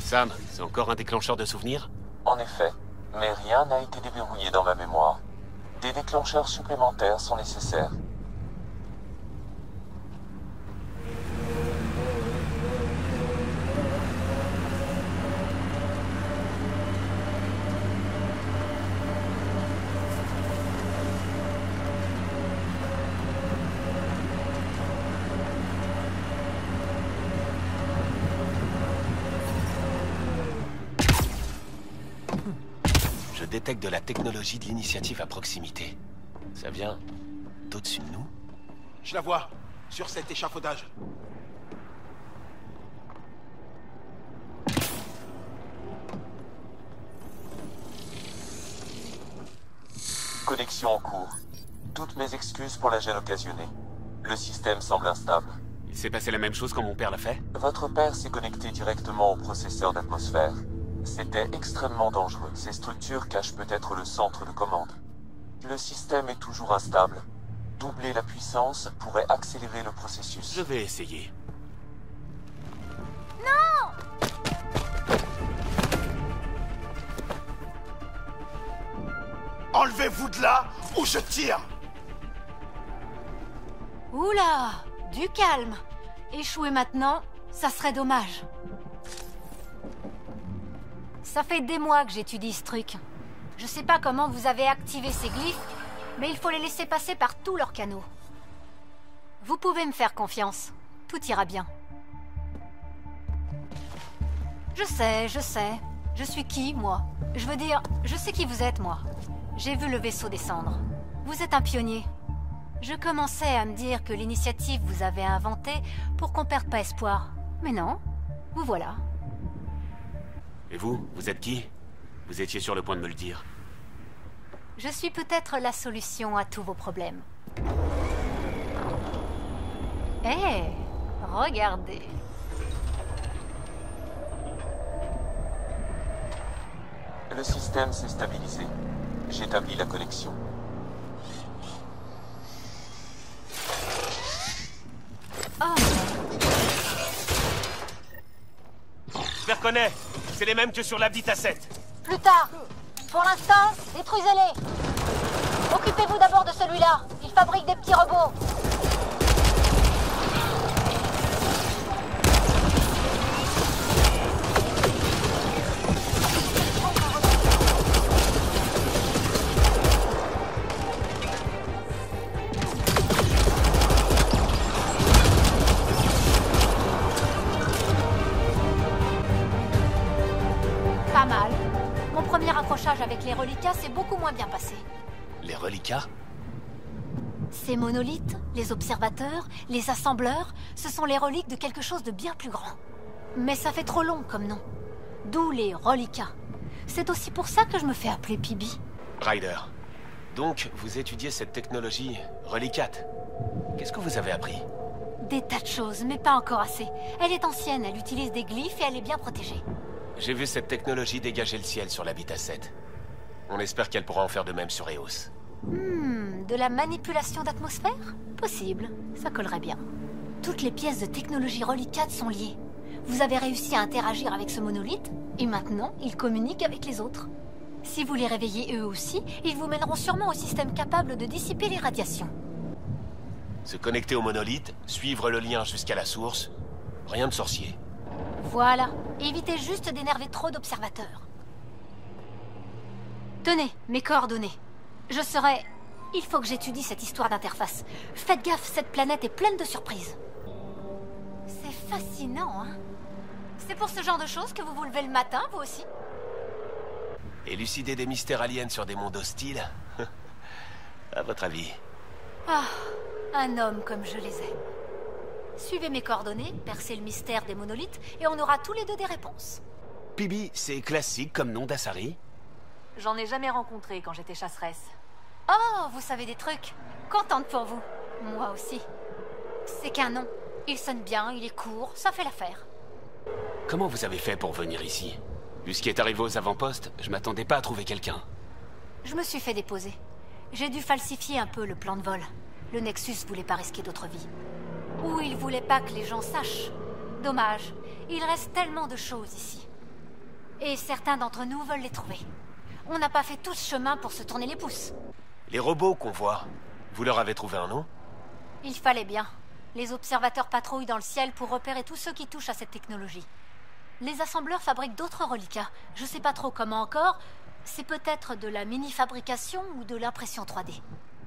Sam, c'est encore un déclencheur de souvenirs? En effet, mais rien n'a été déverrouillé dans ma mémoire. Des déclencheurs supplémentaires sont nécessaires. Je détecte de la technologie de l'initiative à proximité. Ça vient d'au-dessus de nous? Je la vois, sur cet échafaudage. Connexion en cours. Toutes mes excuses pour la gêne occasionnée. Le système semble instable. Il s'est passé la même chose quand mon père l'a fait? Votre père s'est connecté directement au processeur d'atmosphère. C'était extrêmement dangereux. Ces structures cachent peut-être le centre de commande. Le système est toujours instable. Doubler la puissance pourrait accélérer le processus. Je vais essayer. Non! Enlevez-vous de là, ou je tire! Oula! Du calme. Échouer maintenant, ça serait dommage. Ça fait des mois que j'étudie ce truc. Je sais pas comment vous avez activé ces glyphes, mais il faut les laisser passer par tous leurs canaux. Vous pouvez me faire confiance. Tout ira bien. Je sais. Je suis qui, moi? Je veux dire, je sais qui vous êtes, moi. J'ai vu le vaisseau descendre. Vous êtes un pionnier. Je commençais à me dire que l'initiative vous avait inventé pour qu'on perde pas espoir. Mais non, vous voilà. Et vous êtes qui? Vous étiez sur le point de me le dire. Je suis peut-être la solution à tous vos problèmes. Hé, regardez. Le système s'est stabilisé. J'établis la connexion. Oh. Je les reconnais. C'est les mêmes que sur l'Habitat 7. Plus tard. Pour l'instant, détruisez-les. Occupez-vous d'abord de celui-là. Il fabrique des petits robots. Pas mal. Mon premier accrochage avec les reliquats s'est beaucoup moins bien passé. Les reliquats? Ces monolithes, les observateurs, les assembleurs, ce sont les reliques de quelque chose de bien plus grand. Mais ça fait trop long comme nom. D'où les reliquats. C'est aussi pour ça que je me fais appeler Pibi. Ryder, donc vous étudiez cette technologie relicate. Qu'est-ce que vous avez appris? Des tas de choses, mais pas encore assez. Elle est ancienne, elle utilise des glyphes et elle est bien protégée. J'ai vu cette technologie dégager le ciel sur l'habitat 7. On espère qu'elle pourra en faire de même sur Eos. De la manipulation d'atmosphère? Possible, ça collerait bien. Toutes les pièces de technologie relicate sont liées. Vous avez réussi à interagir avec ce monolithe, et maintenant, il communique avec les autres. Si vous les réveillez eux aussi, ils vous mèneront sûrement au système capable de dissiper les radiations. Se connecter au monolithe, suivre le lien jusqu'à la source, rien de sorcier. Voilà, évitez juste d'énerver trop d'observateurs. Tenez, mes coordonnées. Je serai... Il faut que j'étudie cette histoire d'interface. Faites gaffe, cette planète est pleine de surprises. C'est fascinant, hein? C'est pour ce genre de choses que vous vous levez le matin, vous aussi? Élucider des mystères aliens sur des mondes hostiles? À votre avis? Ah, un homme comme je les aime. Suivez mes coordonnées, percez le mystère des monolithes, et on aura tous les deux des réponses. Pibi, c'est classique comme nom d'Asari? J'en ai jamais rencontré quand j'étais chasseresse. Oh, vous savez des trucs. Contente pour vous. Moi aussi. C'est qu'un nom. Il sonne bien, il est court, ça fait l'affaire. Comment vous avez fait pour venir ici? Vu ce qui est arrivé aux avant-postes, je m'attendais pas à trouver quelqu'un. Je me suis fait déposer. J'ai dû falsifier un peu le plan de vol. Le Nexus voulait pas risquer d'autres vies. Ou il voulait pas que les gens sachent. Dommage. Il reste tellement de choses ici. Et certains d'entre nous veulent les trouver. On n'a pas fait tout ce chemin pour se tourner les pouces. Les robots qu'on voit, vous leur avez trouvé un nom? Il fallait bien. Les observateurs patrouillent dans le ciel pour repérer tous ceux qui touchent à cette technologie. Les assembleurs fabriquent d'autres reliquats. Je sais pas trop comment encore. C'est peut-être de la mini-fabrication ou de l'impression 3D.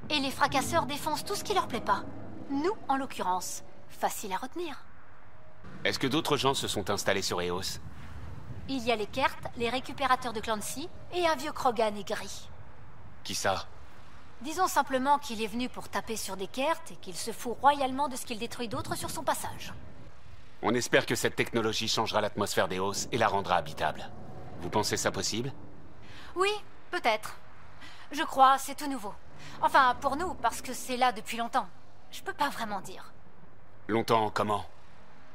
Et les fracasseurs défoncent tout ce qui leur plaît pas. Nous, en l'occurrence. Facile à retenir. Est-ce que d'autres gens se sont installés sur Eos? Il y a les Kert, les récupérateurs de Clancy, et un vieux Krogan aigri. Qui ça? Disons simplement qu'il est venu pour taper sur des Kert et qu'il se fout royalement de ce qu'il détruit d'autres sur son passage. On espère que cette technologie changera l'atmosphère d'Eos et la rendra habitable. Vous pensez ça possible? Oui, peut-être. Je crois, c'est tout nouveau. Enfin, pour nous, parce que c'est là depuis longtemps. Je peux pas vraiment dire. Longtemps comment?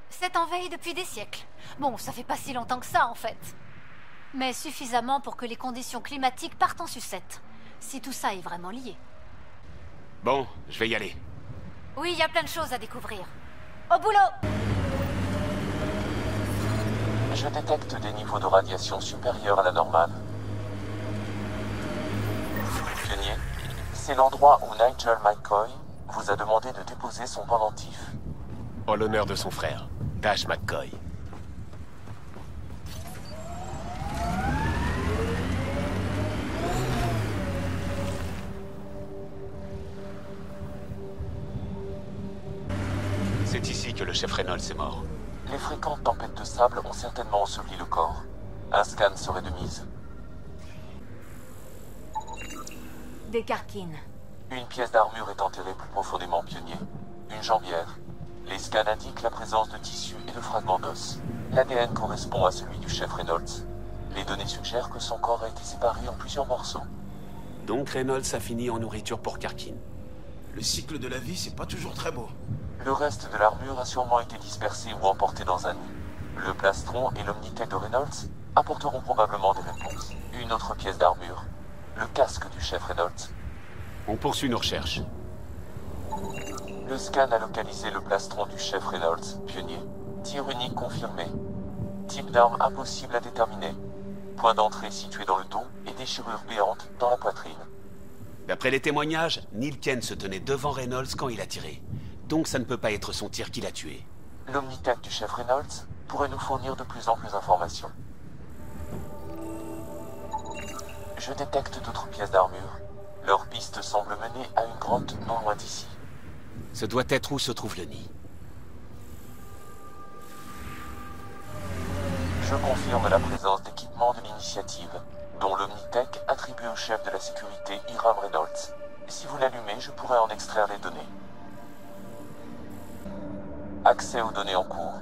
C'est en veille depuis des siècles. Bon, ça fait pas si longtemps que ça, en fait. Mais suffisamment pour que les conditions climatiques partent en sucette. Si tout ça est vraiment lié. Bon, je vais y aller. Oui, il y a plein de choses à découvrir. Au boulot! Je détecte des niveaux de radiation supérieurs à la normale. Pionnier, c'est l'endroit où Nigel McCoy vous a demandé de déposer son pendentif. En l'honneur de son frère, Dash McCoy. C'est ici que le chef Reynolds est mort. Les fréquentes tempêtes de sable ont certainement enseveli le corps. Un scan serait de mise. Des carquines. Une pièce d'armure est enterrée plus profondément, Pionnier. Une jambière. Les scans indiquent la présence de tissus et de fragments d'os. L'ADN correspond à celui du chef Reynolds. Les données suggèrent que son corps a été séparé en plusieurs morceaux. Donc Reynolds a fini en nourriture pour Karkin. Le cycle de la vie, c'est pas toujours très beau. Le reste de l'armure a sûrement été dispersé ou emporté dans un nid. Le plastron et l'omnitech de Reynolds apporteront probablement des réponses. Une autre pièce d'armure. Le casque du chef Reynolds. On poursuit nos recherches. Le scan a localisé le plastron du chef Reynolds, Pionnier. Tir unique confirmé. Type d'arme impossible à déterminer. Point d'entrée situé dans le dos et déchirure béante dans la poitrine. D'après les témoignages, Neil Ken se tenait devant Reynolds quand il a tiré. Donc ça ne peut pas être son tir qui l'a tué. L'omnitech du chef Reynolds pourrait nous fournir de plus en plus d'informations. Je détecte d'autres pièces d'armure. Leur piste semble mener à une grotte non loin d'ici. Ce doit être où se trouve le nid. Je confirme la présence d'équipements de l'initiative, dont l'omnitech attribué au chef de la sécurité Hiram Reynolds. Si vous l'allumez, je pourrais en extraire les données. Accès aux données en cours.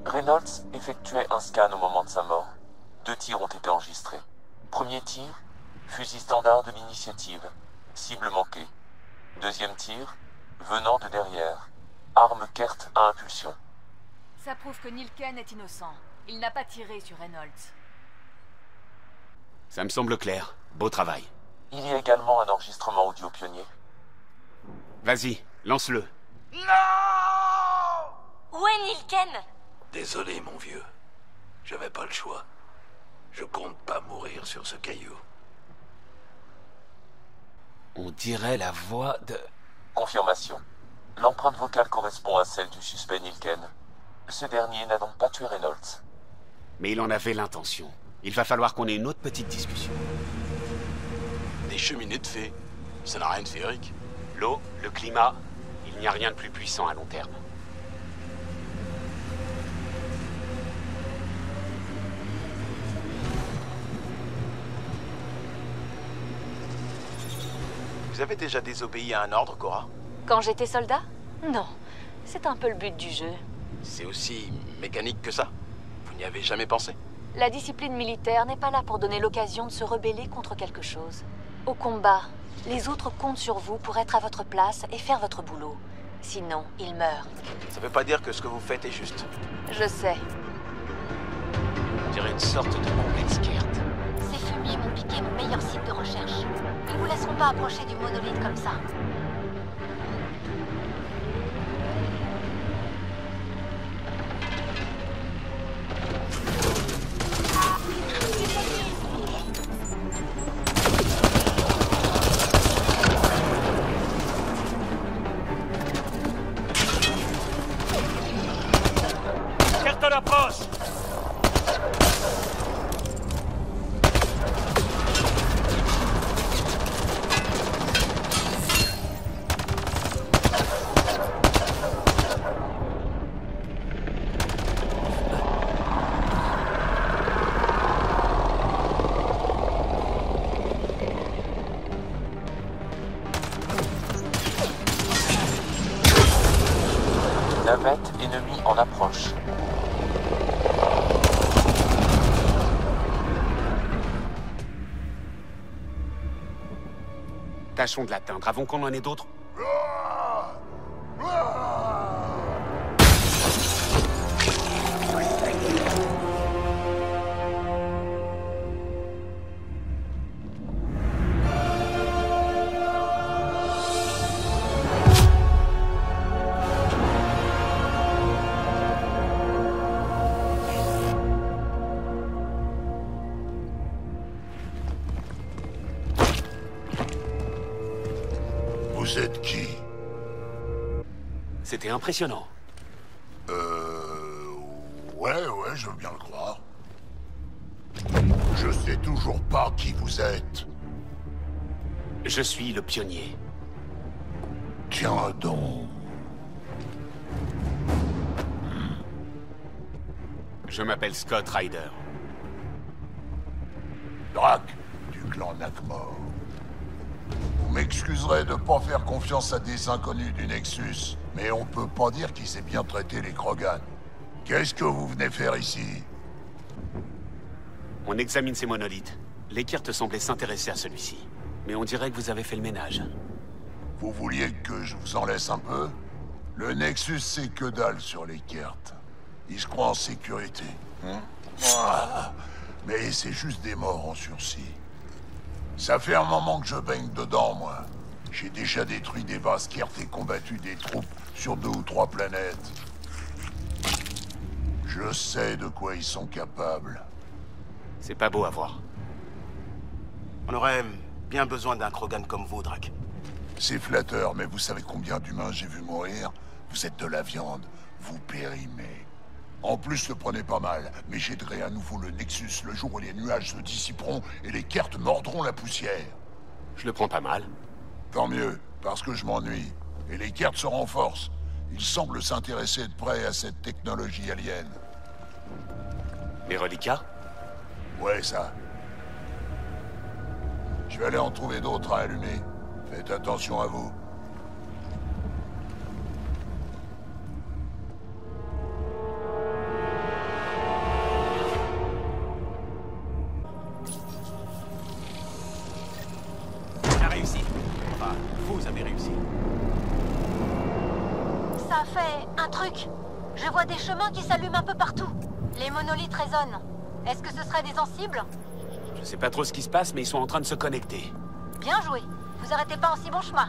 Reynolds effectuait un scan au moment de sa mort. 2 tirs ont été enregistrés. Premier tir, fusil standard de l'initiative. Cible manquée. Deuxième tir, venant de derrière. Arme Kert à impulsion. Ça prouve que Nielken est innocent. Il n'a pas tiré sur Reynolds. Ça me semble clair. Beau travail. Il y a également un enregistrement audio pionnier. Vas-y, lance-le. Où est Nielken? Désolé, mon vieux. J'avais pas le choix. Je compte pas mourir sur ce caillou. On dirait la voix de... Confirmation. L'empreinte vocale correspond à celle du suspect Nielken. Ce dernier n'a donc pas tué Reynolds. Mais il en avait l'intention. Il va falloir qu'on ait une autre petite discussion. Des cheminées de fées. Ça n'a rien de féerique. L'eau, le climat, il n'y a rien de plus puissant à long terme. Vous avez déjà désobéi à un ordre, Cora? Quand j'étais soldat? Non. C'est un peu le but du jeu. C'est aussi mécanique que ça? Vous n'y avez jamais pensé? La discipline militaire n'est pas là pour donner l'occasion de se rebeller contre quelque chose. Au combat, les autres comptent sur vous pour être à votre place et faire votre boulot. Sinon, ils meurent. Ça veut pas dire que ce que vous faites est juste. Je sais. On dirait une sorte de complexe Kert. Ces fumiers m'ont piqué mon meilleur site de recherche. Ils vous laisseront pas approcher du monolithe comme ça. Kert à l'approche! Navette ennemie en approche. Tâchons de l'atteindre avant qu'on en ait d'autres. Vous êtes qui? C'était impressionnant. Ouais, je veux bien le croire. Je sais toujours pas qui vous êtes. Je suis le pionnier. Tiens donc. Je m'appelle Scott Ryder. Drac, du clan Nakmor. Vous m'excuserez de pas faire confiance à des inconnus du Nexus, mais on peut pas dire qu'il sait bien traiter les Krogan. Qu'est-ce que vous venez faire ici? On examine ces monolithes. Les Kert semblaient s'intéresser à celui-ci. Mais on dirait que vous avez fait le ménage. Vous vouliez que je vous en laisse un peu? Le Nexus, c'est que dalle sur les Kert. Ils se croient en sécurité. Mais c'est juste des morts en sursis. Ça fait un moment que je baigne dedans, moi. J'ai déjà détruit des bases Kert et combattu des troupes sur 2 ou 3 planètes. Je sais de quoi ils sont capables. C'est pas beau à voir. On aurait bien besoin d'un Krogan comme vous, Drac. C'est flatteur, mais vous savez combien d'humains j'ai vu mourir? Vous êtes de la viande. Vous périmez. En plus, le prenez pas mal, mais j'aiderai à nouveau le Nexus le jour où les nuages se dissiperont et les Kert mordront la poussière. Je le prends pas mal. Tant mieux, parce que je m'ennuie. Et les Kert se renforcent. Ils semblent s'intéresser de près à cette technologie alien. Les reliquats? Ouais, ça. Je vais aller en trouver d'autres à allumer. Faites attention à vous. On a réussi. Enfin, vous avez réussi. Ça a fait un truc. Je vois des chemins qui s'allument un peu partout. Les monolithes résonnent. Est-ce que ce serait des Ansibles? Je sais pas trop ce qui se passe, mais ils sont en train de se connecter. Bien joué. Vous arrêtez pas en si bon chemin.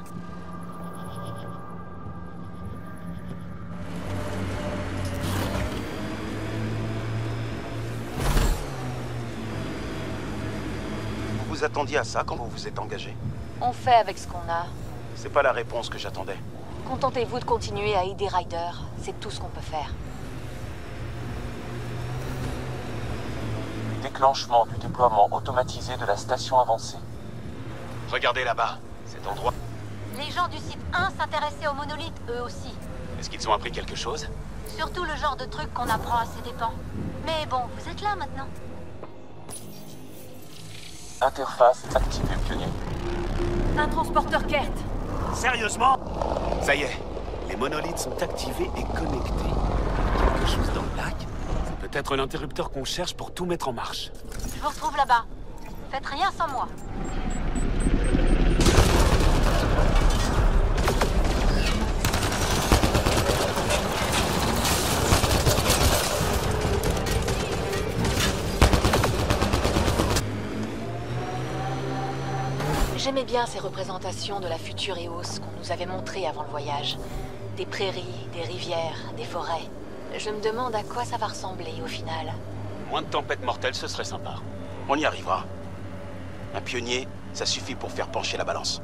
Vous vous attendiez à ça quand vous vous êtes engagé? On fait avec ce qu'on a. C'est pas la réponse que j'attendais. Contentez-vous de continuer à aider Ryder. C'est tout ce qu'on peut faire. Déclenchement du déploiement automatisé de la station avancée. Regardez là-bas, cet endroit. Les gens du site 1 s'intéressaient aux monolithes, eux aussi. Est-ce qu'ils ont appris quelque chose? Surtout le genre de truc qu'on apprend à ses dépens. Mais bon, vous êtes là maintenant. Interface activée, pionnier. Un transporteur Kert. Sérieusement? Ça y est, les monolithes sont activés et connectés. Quelque chose dans le lac? C'est peut-être l'interrupteur qu'on cherche pour tout mettre en marche. Je vous retrouve là-bas. Faites rien sans moi. J'aimais bien ces représentations de la future Eos qu'on nous avait montrées avant le voyage. Des prairies, des rivières, des forêts. Je me demande à quoi ça va ressembler au final. Moins de tempêtes mortelles, ce serait sympa. On y arrivera. Un pionnier, ça suffit pour faire pencher la balance.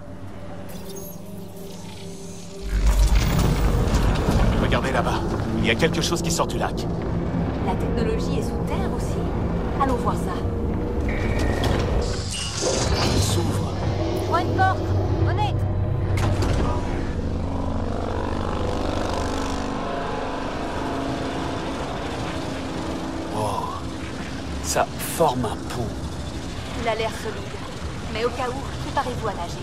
Regardez là-bas, il y a quelque chose qui sort du lac. La technologie est sous terre aussi. Allons voir ça. Il s'ouvre. Je vois une porte. Venez. Oh, ça forme un pont. Il a l'air solide. Mais au cas où, préparez-vous à nager.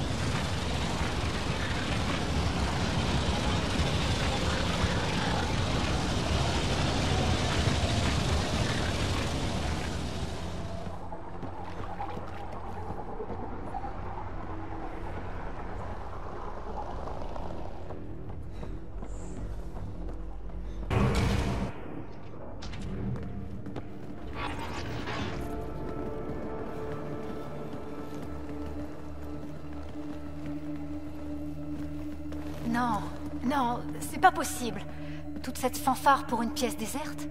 Non, non, c'est pas possible. Toute cette fanfare pour une pièce déserte?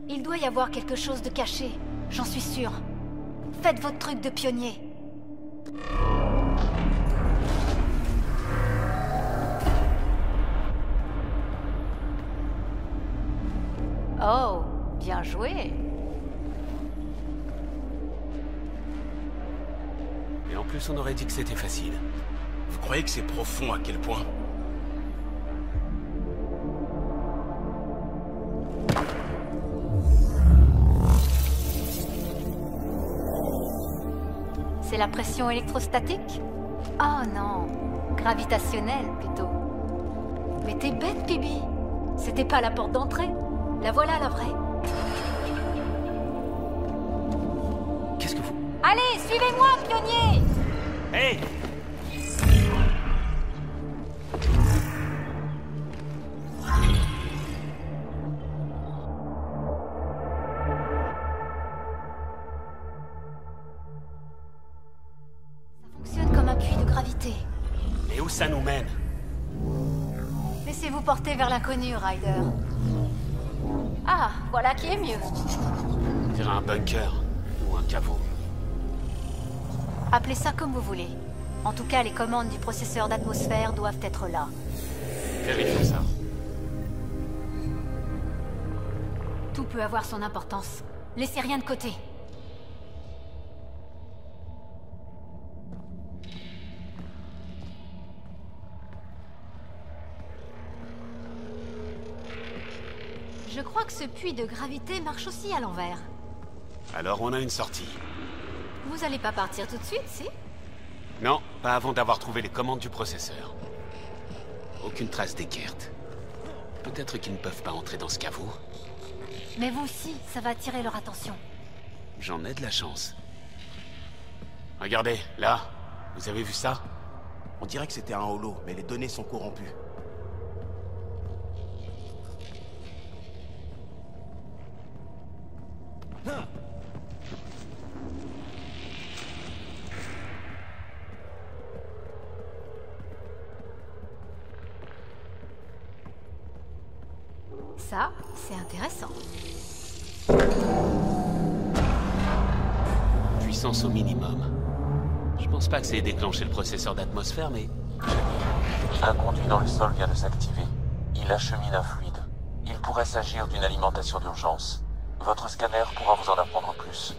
Il doit y avoir quelque chose de caché, j'en suis sûre. Faites votre truc de pionnier. Oh, bien joué. Et en plus, on aurait dit que c'était facile. Vous croyez que c'est profond à quel point? C'est la pression électrostatique? Oh non, gravitationnelle plutôt. Mais t'es bête, Bibi. C'était pas la porte d'entrée. La voilà, la vraie. Qu'est-ce que vous... Allez, suivez-moi, pionnier! Hey! Et où ça nous mène? Laissez-vous porter vers l'inconnu, Ryder. Ah, voilà qui est mieux. On dirait un bunker ou un caveau. Appelez ça comme vous voulez. En tout cas, les commandes du processeur d'atmosphère doivent être là. Vérifions ça. Tout peut avoir son importance. Laissez rien de côté. Je crois que ce puits de gravité marche aussi à l'envers. Alors on a une sortie. Vous allez pas partir tout de suite, si? Non, pas avant d'avoir trouvé les commandes du processeur. Aucune trace d'Eckert. Peut-être qu'ils ne peuvent pas entrer dans ce caveau. Mais vous aussi, ça va attirer leur attention. J'en ai de la chance. Regardez, là, vous avez vu ça? On dirait que c'était un holo, mais les données sont corrompues. Ça, c'est intéressant. Puissance au minimum. Je pense pas que ça ait déclenché le processeur d'atmosphère, mais... Un conduit dans le sol vient de s'activer. Il achemine un fluide. Il pourrait s'agir d'une alimentation d'urgence. Votre scanner pourra vous en apprendre plus.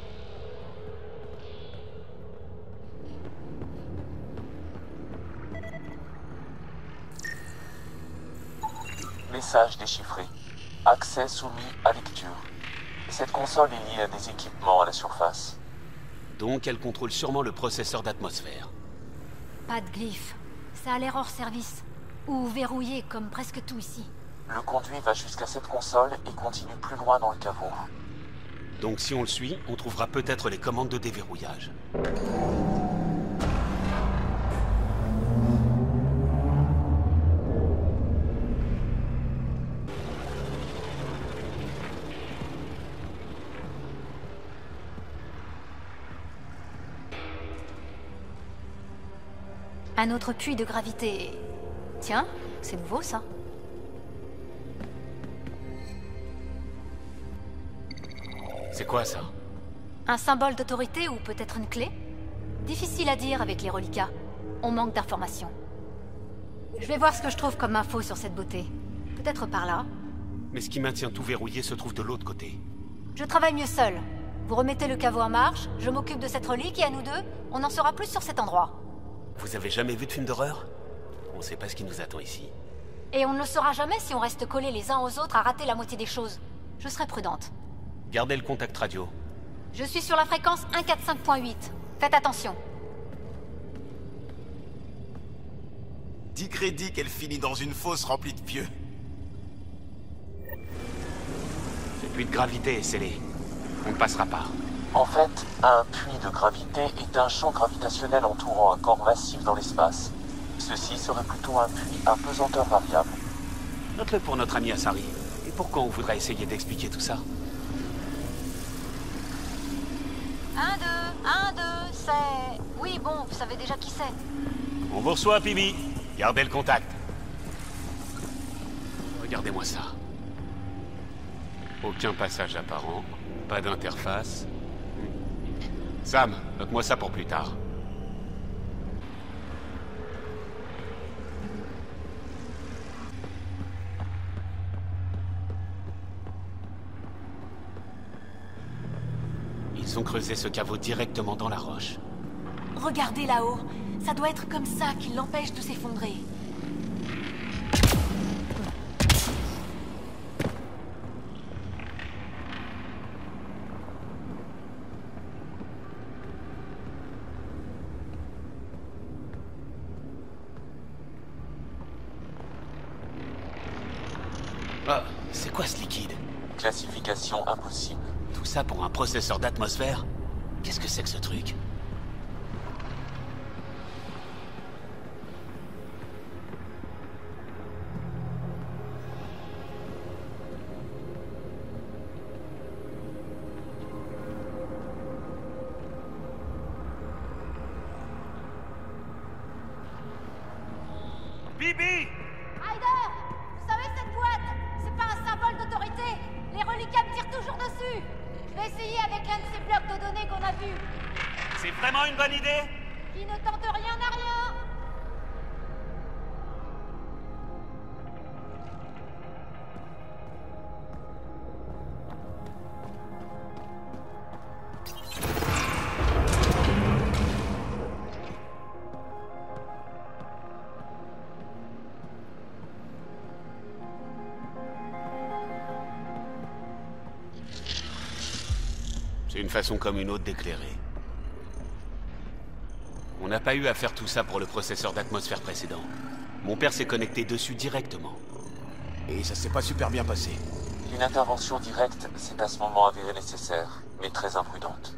Message déchiffré. Accès soumis à lecture. Cette console est liée à des équipements à la surface. Donc elle contrôle sûrement le processeur d'atmosphère. Pas de glyphe. Ça a l'air hors service. Ou verrouillé, comme presque tout ici. Le conduit va jusqu'à cette console et continue plus loin dans le caveau. Donc si on le suit, on trouvera peut-être les commandes de déverrouillage. Un autre puits de gravité. Tiens, c'est nouveau ça. C'est quoi ça? Un symbole d'autorité ou peut-être une clé? Difficile à dire avec les reliquats. On manque d'informations. Je vais voir ce que je trouve comme info sur cette beauté. Peut-être par là. Mais ce qui maintient tout verrouillé se trouve de l'autre côté. Je travaille mieux seul. Vous remettez le caveau en marche, je m'occupe de cette relique et à nous deux, on en saura plus sur cet endroit. Vous avez jamais vu de film d'horreur? On sait pas ce qui nous attend ici. Et on ne le saura jamais si on reste collés les uns aux autres à rater la moitié des choses. Je serai prudente. Gardez le contact radio. Je suis sur la fréquence 145.8. Faites attention. Dis crédit qu'elle finit dans une fosse remplie de pieux. Ce puits de gravité est scellé. On ne passera pas. En fait, un puits de gravité est un champ gravitationnel entourant un corps massif dans l'espace. Ceci serait plutôt un puits à pesanteur variable. Note-le pour notre ami Asari. Et pourquoi on voudrait essayer d'expliquer tout ça? 1, 2, c'est... Oui, bon, vous savez déjà qui c'est. On vous reçoit, Pibi. Gardez le contact. Regardez-moi ça. Aucun passage apparent, pas d'interface. Sam, note-moi ça pour plus tard. Ils ont creusé ce caveau directement dans la roche. Regardez là-haut. Ça doit être comme ça qui l'empêche de s'effondrer. Ah, c'est quoi ce liquide? Classification impossible. Tout ça pour un processeur d'atmosphère? Qu'est-ce que c'est que ce truc? Bibi! Ryder! Vous savez cette boîte? C'est pas un symbole d'autorité! Les reliquats me tirent toujours dessus! Je vais essayer avec l'un de ces blocs de données qu'on a vus. C'est vraiment une bonne idée? Qui ne tente rien n'a rien! C'est une façon comme une autre d'éclairer. On n'a pas eu à faire tout ça pour le processeur d'atmosphère précédent. Mon père s'est connecté dessus directement. Et ça s'est pas super bien passé. Une intervention directe s'est à ce moment avérée nécessaire, mais très imprudente.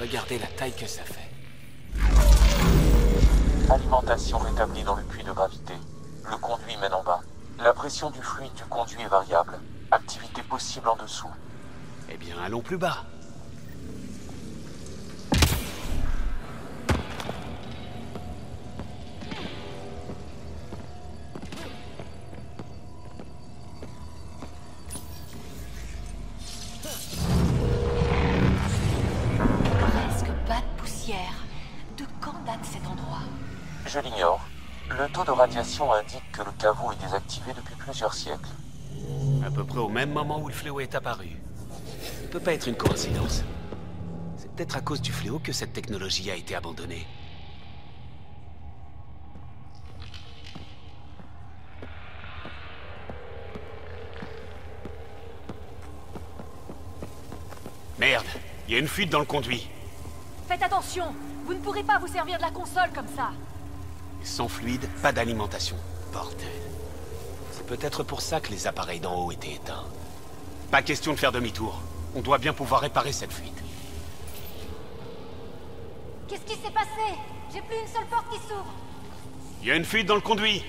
Regardez la taille que ça fait. Alimentation rétablie dans le puits de gravité. Le conduit mène en bas. La pression du fluide du conduit est variable. Activité possible en dessous. Eh bien, allons plus bas. Je l'ignore. Le taux de radiation indique que le caveau est désactivé depuis plusieurs siècles. À peu près au même moment où le fléau est apparu. Ça ne peut pas être une coïncidence. C'est peut-être à cause du fléau que cette technologie a été abandonnée. Merde, il y a une fuite dans le conduit. Faites attention, vous ne pourrez pas vous servir de la console comme ça. Sans fluide, pas d'alimentation. Bordel. C'est peut-être pour ça que les appareils d'en haut étaient éteints. Pas question de faire demi-tour. On doit bien pouvoir réparer cette fuite. Qu'est-ce qui s'est passé? J'ai plus une seule porte qui s'ouvre. Il y a une fuite dans le conduit.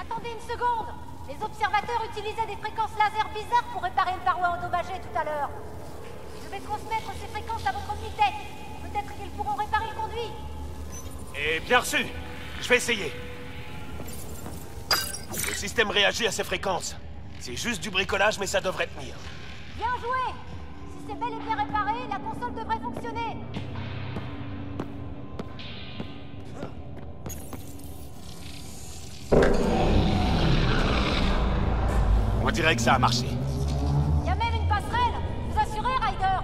Attendez une seconde. Les observateurs utilisaient des fréquences laser bizarres pour réparer une paroi endommagée tout à l'heure. Je vais transmettre ces fréquences à votre unité. Peut-être qu'ils pourront réparer le conduit. Et bien reçu. Je vais essayer. Le système réagit à ces fréquences. C'est juste du bricolage, mais ça devrait tenir. Bien joué! Si c'est bel et bien réparé, la console devrait fonctionner. On dirait que ça a marché. Il y a même une passerelle. Vous assurez, Ryder?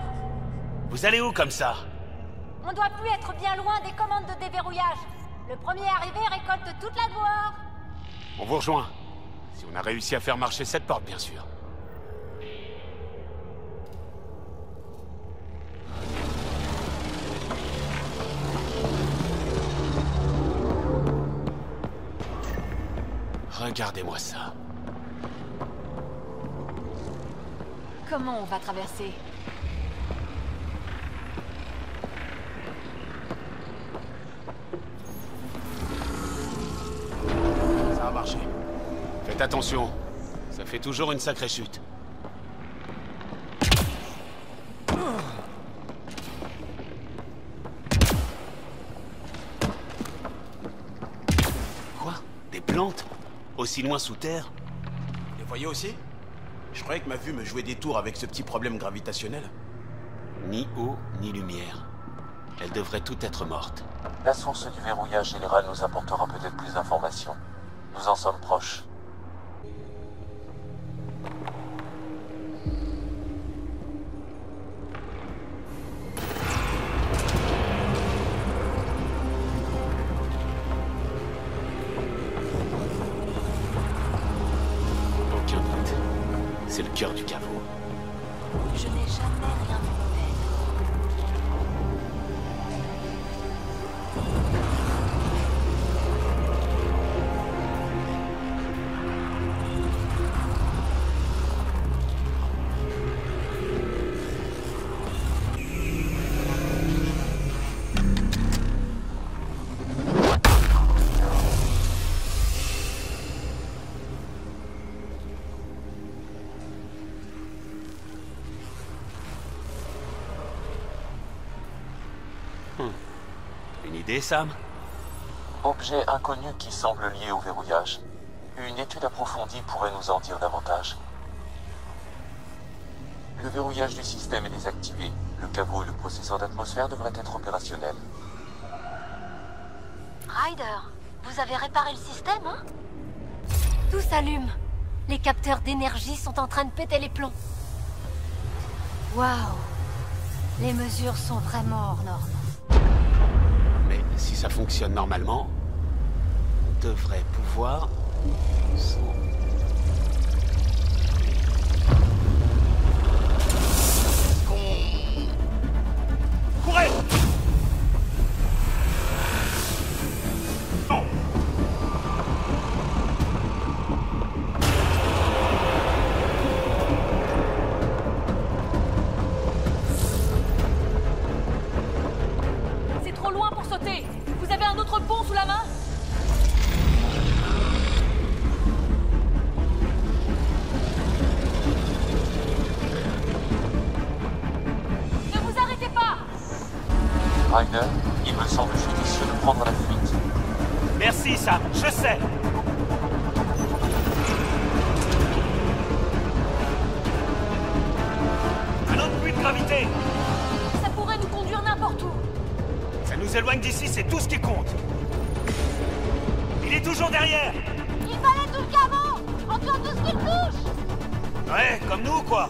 Vous allez où comme ça? On doit plus être bien loin des commandes de déverrouillage. Le premier arrivé récolte toute la gloire. On vous rejoint. Si on a réussi à faire marcher cette porte, bien sûr. Regardez-moi ça. Comment on va traverser? Ça a marché. Faites attention. Ça fait toujours une sacrée chute. Quoi? Des plantes? Aussi loin sous terre? Les voyez aussi? Je croyais que ma vue me jouait des tours avec ce petit problème gravitationnel. Ni eau, ni lumière. Elle devrait toutes être morte. La source du verrouillage général nous apportera peut-être plus d'informations. Nous en sommes proches. Aucun doute. C'est le cœur du caveau. Je n'ai jamais rien vu de tel. Une idée, Sam? Objet inconnu qui semble lié au verrouillage. Une étude approfondie pourrait nous en dire davantage. Le verrouillage du système est désactivé. Le caveau et le processeur d'atmosphère devraient être opérationnels. Ryder, vous avez réparé le système, hein? Tout s'allume. Les capteurs d'énergie sont en train de péter les plombs. Waouh! Les mesures sont vraiment hors normes. Mais si ça fonctionne normalement, on devrait pouvoir... Courez! Non! C'est trop loin pour sauter. Vous avez un autre pont sous la main? Ne vous arrêtez pas! Ryder, il me semble judicieux de prendre la fuite. Merci, Sam, je sais. Un autre puits de gravité. Ça pourrait nous conduire n'importe où. Ça nous éloigne d'ici, c'est tout ce qui compte. Il est toujours derrière. Il fallait tout le qu'avant! Encore tout ce qu'il touche! Ouais, comme nous, quoi.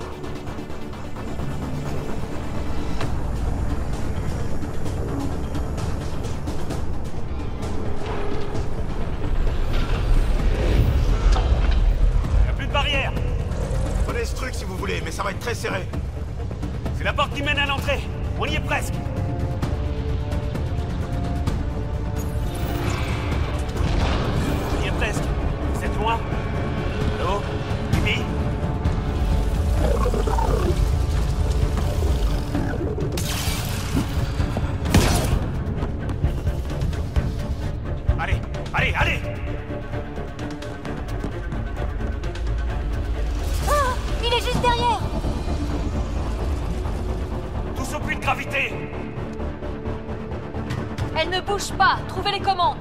Y a plus de barrière. Prenez ce truc si vous voulez, mais ça va être très serré. C'est la porte qui mène à l'entrée. On y est presque. On y est presque. Vous êtes loin? Allô? Mimi? Allez, allez, allez! Ah! Il est juste derrière! Tous au puits de gravité! Elle ne bouge pas. Trouvez les commandes.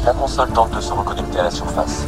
La console tente de se reconnecter à la surface.